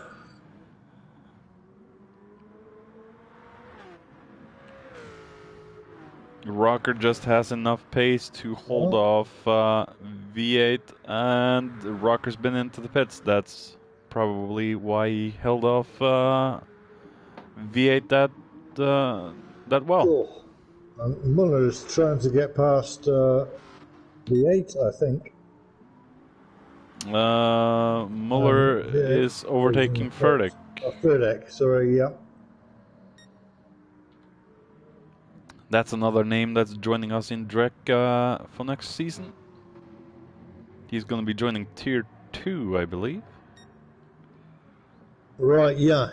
Rocker just has enough pace to hold off V8, and Rocker's been into the pits. That's probably why he held off V8 that well. Oh. Muller's trying to get past V8, I think. Muller is overtaking Furtick. Furtick, sorry, yeah. That's another name that's joining us in Drek for next season. He's going to be joining Tier 2, I believe. Right, yeah.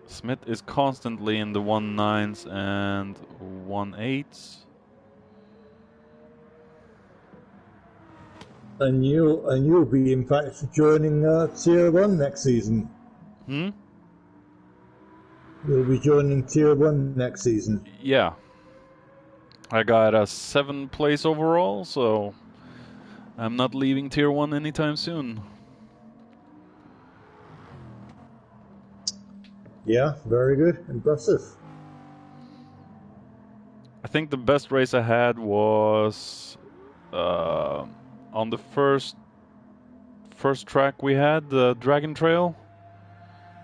Smith is constantly in the 1.9s and 1.8s. And you'll be in fact joining Tier 1 next season. Hmm? You'll be joining Tier 1 next season. Yeah. I got a 7th place overall, so I'm not leaving Tier 1 anytime soon. Yeah, very good. Impressive. I think the best race I had was on the first track we had, the Dragon Trail.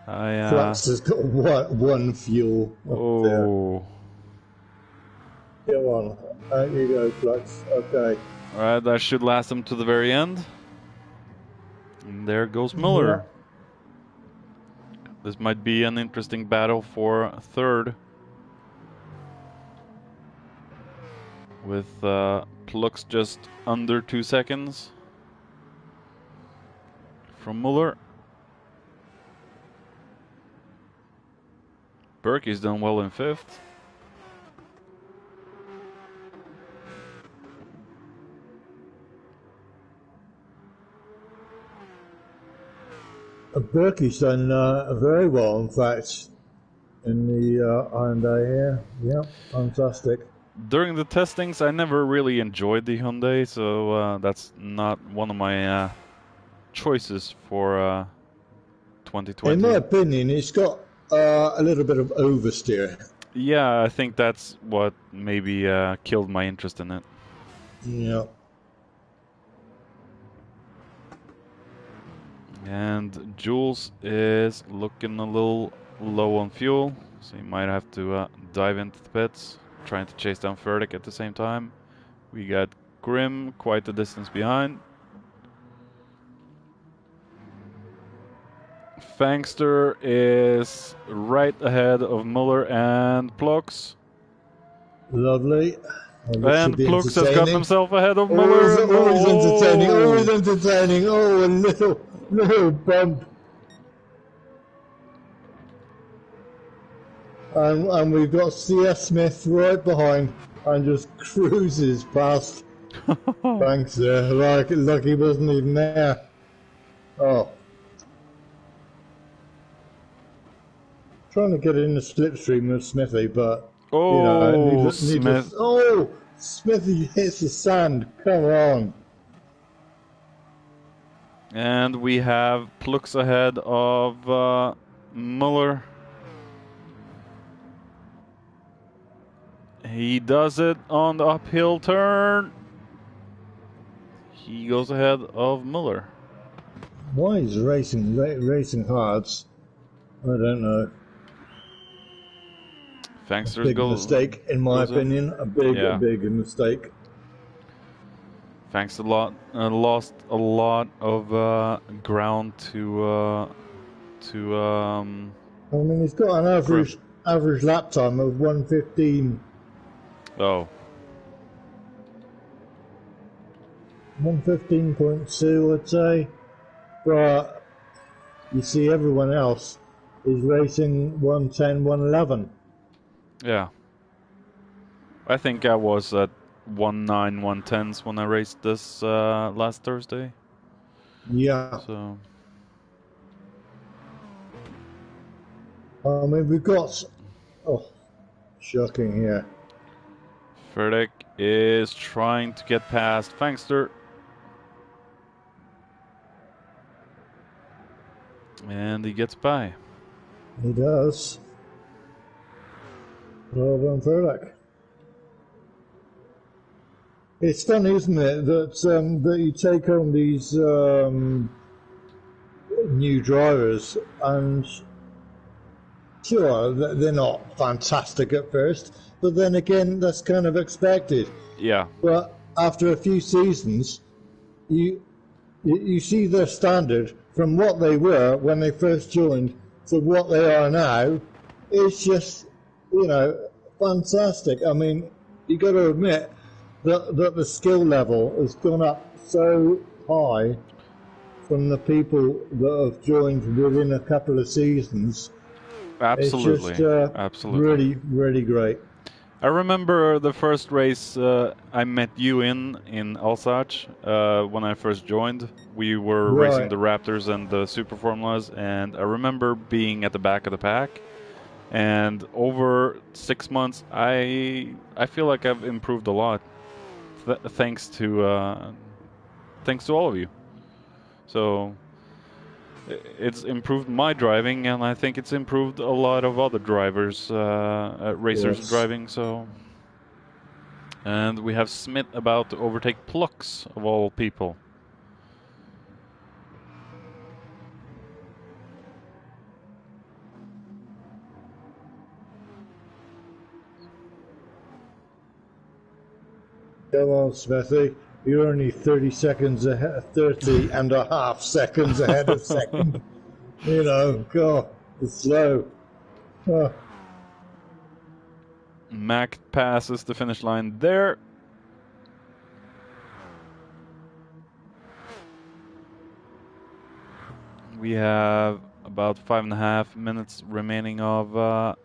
Flux has got one fuel up there. Go on. Out you go, Flux. Okay. Alright, that should last them to the very end. And there goes Muller. Yeah. This might be an interesting battle for third. With Plux just under 2 seconds from Muller. Berkey's done well in 5th. Berkey's done very well, in fact, in the Hyundai here. Yeah, fantastic. During the testings, I never really enjoyed the Hyundai, so that's not one of my choices for 2020. In my opinion, it's got a little bit of oversteer. Yeah, I think that's what maybe killed my interest in it. Yeah. And Jules is looking a little low on fuel, so he might have to dive into the pits, trying to chase down Furtick at the same time. We got Grim quite a distance behind. Fangster is right ahead of Muller and Plux. Lovely. And Plux has gotten himself ahead of Muller. Always entertaining, always entertaining. Oh, a little bump. And we've got C.S. Smith right behind and just cruises past. Thanks there, like he wasn't even there. Oh. Trying to get in the slipstream with Smithy, but Smith. Oh, Smithy hits the sand. Come on. And we have Plux ahead of Muller. He does it on the uphill turn. He goes ahead of Muller. Why is racing hard? I don't know. Fangster's big mistake, in my opinion. A big mistake. Fangster lost a lot of ground to. I mean, he's got an average lap time of 1:15. Oh. 1:15.2, I'd say. But you see everyone else is racing 110, 111. Yeah. I think I was at 1.9, 1.10s when I raced this last Thursday. Yeah. So. I mean, we've got... Oh, shocking here. Ferdek is trying to get past Fangster. And he gets by. He does. Well done, Ferdek. It's funny, isn't it, that you take on these new drivers, and sure, they're not fantastic at first, but then again, that's kind of expected. Yeah. But after a few seasons, you see their standard from what they were when they first joined to what they are now. It's just, fantastic. I mean, you got to admit that the skill level has gone up so high from the people that have joined within a couple of seasons. Absolutely. It's just absolutely. really, really great. I remember the first race I met you in Alsace when I first joined. We were racing the Raptors and the Super Formulas, and I remember being at the back of the pack. And over 6 months, I feel like I've improved a lot, thanks to all of you. So it's improved my driving, and I think it's improved a lot of other drivers, racers driving. So, and we have Smith about to overtake Plux of all people. Come on, Smithy. You're only 30 seconds ahead, 30 and a half seconds ahead of second. God, it's slow. Oh. Mac passes the finish line there. We have about 5.5 minutes remaining of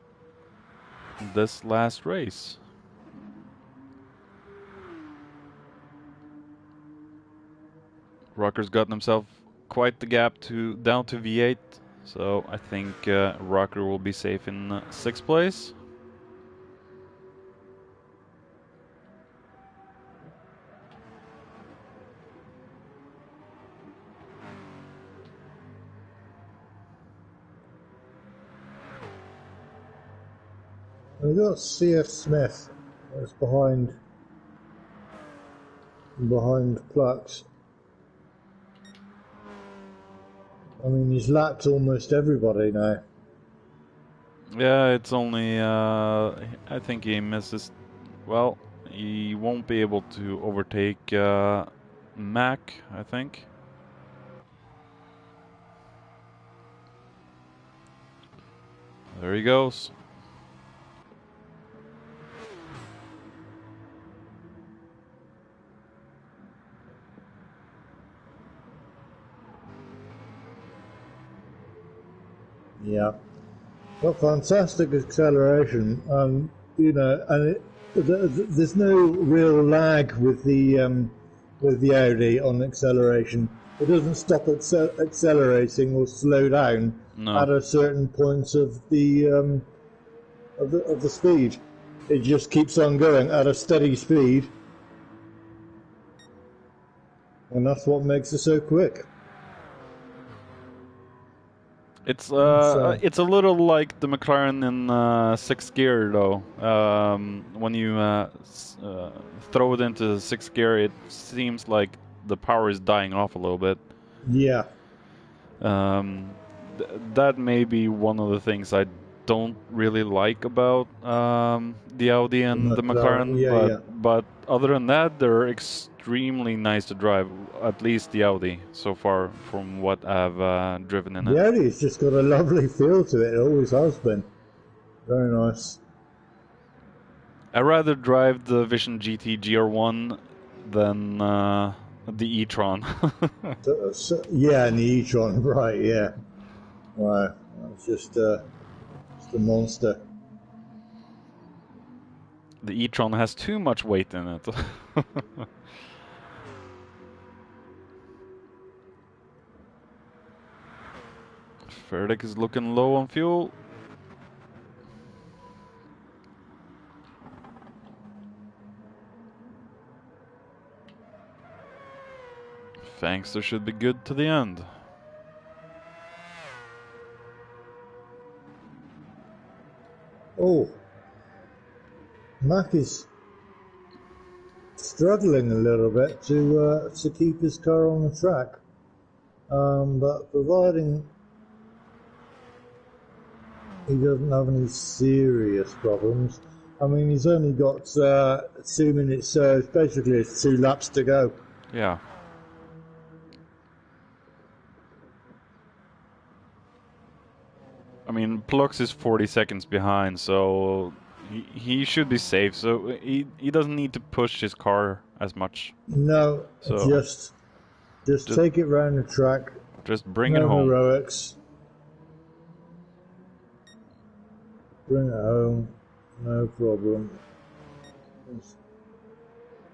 this last race. Rocker's gotten himself quite the gap down to V8, so I think Rocker will be safe in 6th place. We've got C.F. Smith that's behind Plux. I mean, he's lapped almost everybody now. Yeah, it's only, I think he misses, well, he won't be able to overtake Mac, I think. There he goes. Yeah, got fantastic acceleration, and there's no real lag with the Audi on acceleration. It doesn't stop accelerating or slow down at a certain point of the speed. It just keeps on going at a steady speed, and that's what makes it so quick. It's a little like the McLaren in 6th gear, though. When you throw it into 6th gear, it seems like the power is dying off a little bit. Yeah. That may be one of the things I don't really like about the Audi and the McLaren, but other than that, they're extremely nice to drive. At least the Audi so far, from what I've driven in it. The Audi's just got a lovely feel to it. It always has been. Very nice. I'd rather drive the Vision GT gr.1 than the e-tron. Yeah, and the e-tron, right? Yeah. Wow, that's just a monster. The e-tron has too much weight in it. Ferdek is looking low on fuel. Fangster should be good to the end. Oh, Mac is struggling a little bit to keep his car on the track, but providing he doesn't have any serious problems. I mean, he's only got 2 minutes, so basically it's 2 laps to go. Yeah. I mean, Plux is 40 seconds behind, so he should be safe. So he doesn't need to push his car as much. No, So just take it round the track. Just bring no it home. Heroics. Bring it home. No problem.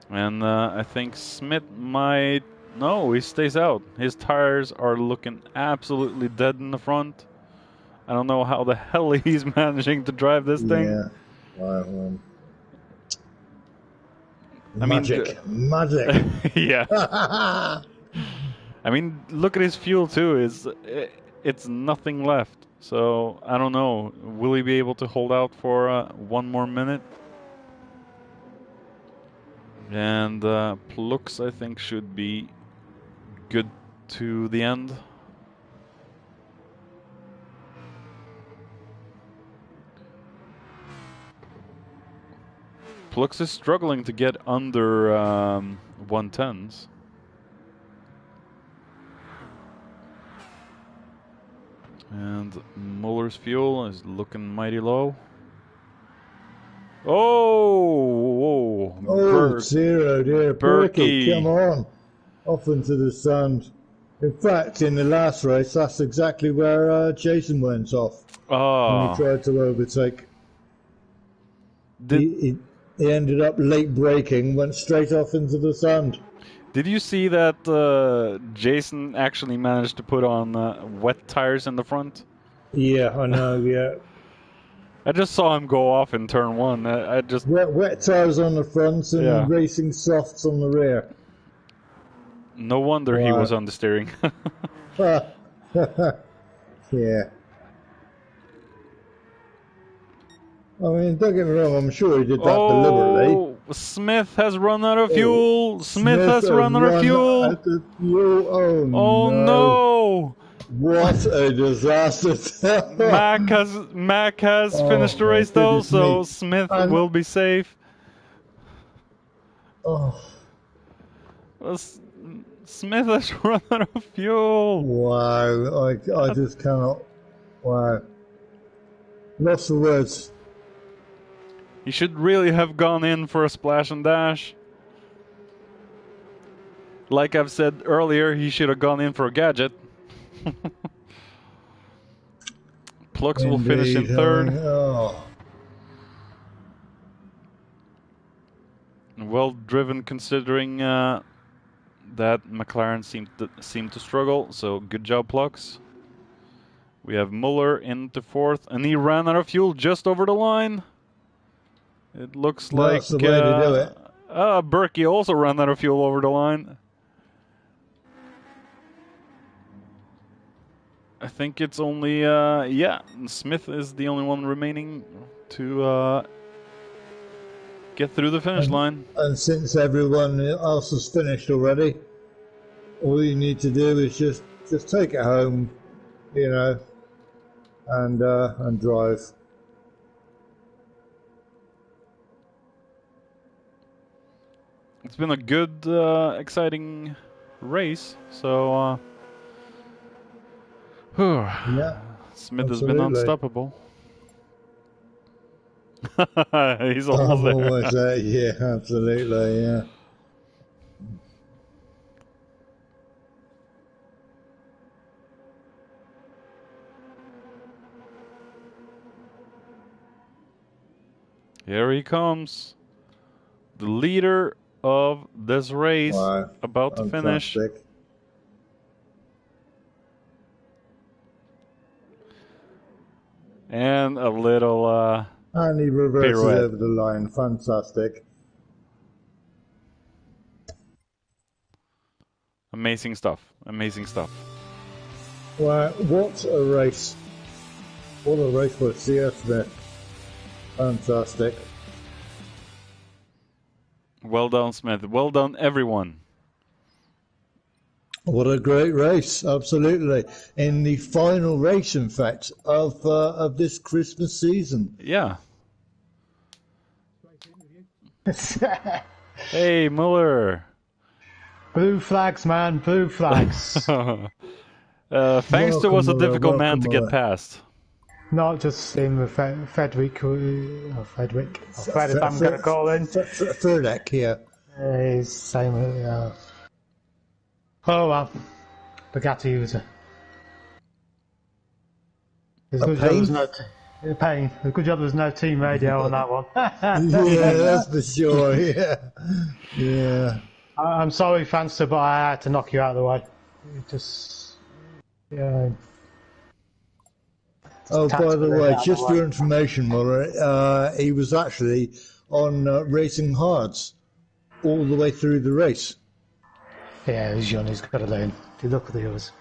And I think Smith might... No, he stays out. His tires are looking absolutely dead in the front. I don't know how the hell he's managing to drive this thing. Yeah. Magic. Yeah. I mean, look at his fuel too. It's nothing left. So I don't know. Will he be able to hold out for 1 more minute? And Plux, I think, should be good to the end. Plux is struggling to get under 110s. And Muller's fuel is looking mighty low. Oh, zero, dear. Berkey, come on. Off into the sand. In fact, in the last race, that's exactly where Jason went off. When he tried to overtake. He ended up late braking, went straight off into the sand. Did you see that Jason actually managed to put on wet tires in the front? Yeah, I know, yeah. I just saw him go off in turn 1. I just wet tires on the front and racing softs on the rear. No wonder he was on the steering. Yeah. I mean, don't get me wrong, I'm sure he did that deliberately. Smith has run out of fuel! Smith has run out of fuel! Oh no! What a disaster! Mac has finished the race though, so Smith will be safe. Smith has run out of fuel! Wow, I just cannot. Wow. Lost for words. He should really have gone in for a splash and dash. Like I've said earlier, he should have gone in for a gadget. Plux will finish in 3rd. Well driven considering that McLaren seemed to struggle, so good job Plux. We have Muller into 4th, and he ran out of fuel just over the line. It looks like that's the way to do it. Berkey also ran out of fuel over the line. I think it's only Smith is the only one remaining to get through the finish line. And since everyone else has finished already, all you need to do is just take it home, you know, and drive. It's been a good, exciting race. So, yeah, Smith has been unstoppable. He's almost there. Yeah, absolutely. Yeah. Here he comes. The leader of this race, Wow, about to finish. fantastic. And a little And he reverses pirouette. over the line. Fantastic. Amazing stuff. Amazing stuff. Wow, what a race. What a race for C.F. Smith. Fantastic. Well done, Smith. Well done, everyone. What a great race, absolutely. In the final race, in fact, of this Christmas season. Yeah. Hey, Muller. Blue flags, man, blue flags. Fangster was a Muller, difficult man to get Muller. past. Not just him with Frederick, or Fred, if I'm going to call him. Ferdek, yeah. He's same. Oh well, Bugatti was a. It's A good job there was pain? no pain. It's good job there was no team radio on that one. Yeah, that's for sure, yeah. Yeah. I'm sorry, Fanster, but I had to knock you out of the way. It just, yeah. Oh, by the way, just for for your information, Muller, he was actually on racing hards all the way through the race. Yeah, he's young. He's got to learn. If you look at the others.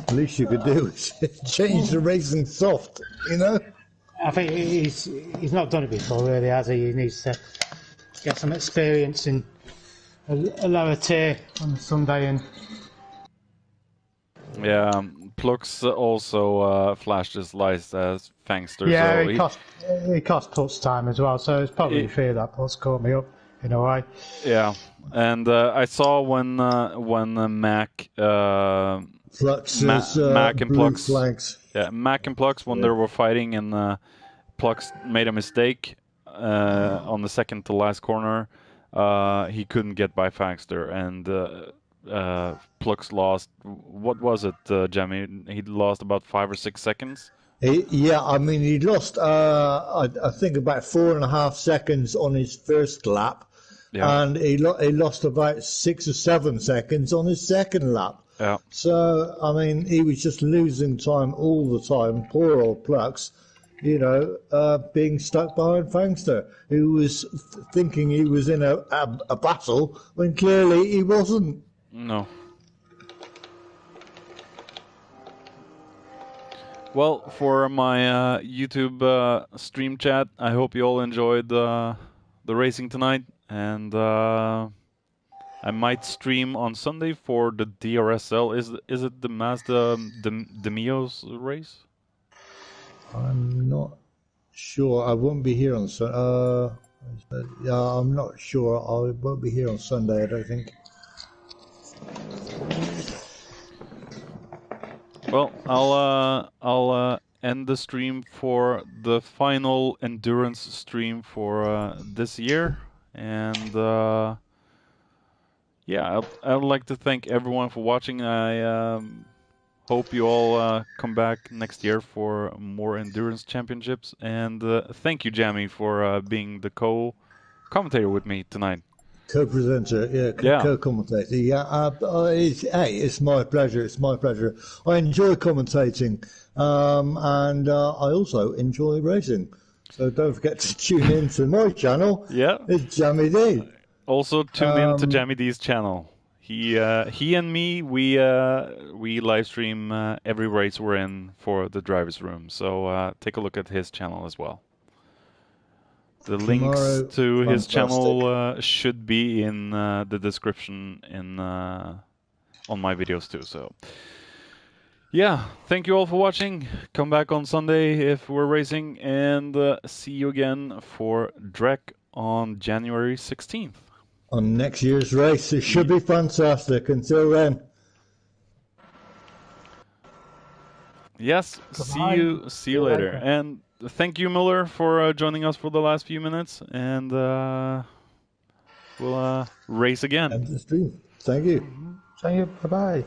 The least you could do is change the racing soft, you know? I think he's not done it before, really, has he? He needs to get some experience in a lower tier on Sunday. And Yeah, Plux also flashed his lights as Fangster. yeah, So he cost Plutz time as well, so it's probably fair that Plutz caught me up in a way. Yeah, and I saw when Mac Flux's Mac and blue Plux. flags. Yeah, Mac and Plux when they were fighting, and Plux made a mistake on the second to last corner. He couldn't get by Fangster, and Plux lost. What was it, Jamie? He lost about 5 or 6 seconds. Yeah, I mean, he lost, I think, about 4.5 seconds on his first lap, and he lost about 6 or 7 seconds on his second lap. Yeah. So, I mean, he was just losing time all the time. Poor old Plux, you know, being stuck behind Fangster, who was thinking he was in a battle when clearly he wasn't. No. Well, for my YouTube stream chat, I hope you all enjoyed the racing tonight, and I might stream on Sunday for the DRSL. Is it the Mazda Demios race? I'm not sure. I won't be here on Sunday. Yeah, I'm not sure. I won't be here on Sunday, I don't think. Well, I'll end the stream for the final endurance stream for this year, and yeah, I'd like to thank everyone for watching. I hope you all come back next year for more endurance championships, and thank you, Jamie, for being the co-commentator with me tonight. Co-presenter, co-commentator. Yeah, it's my pleasure. It's my pleasure. I enjoy commentating, and I also enjoy racing. So don't forget to tune in to my channel. Yeah, it's Jamie D. Also tune in to Jamie D's channel. He and me, we live stream every race we're in for the Drivers Room. So take a look at his channel as well. The links to his channel should be in the description on my videos too. So yeah, thank you all for watching. Come back on Sunday if we're racing, and see you again for Drek on January 16th. On next year's race. It should be fantastic. Until then. Yes, Goodbye. see you later. And thank you, Miller, for joining us for the last few minutes, and we'll race again. End the stream. Thank you. Thank you. Bye-bye.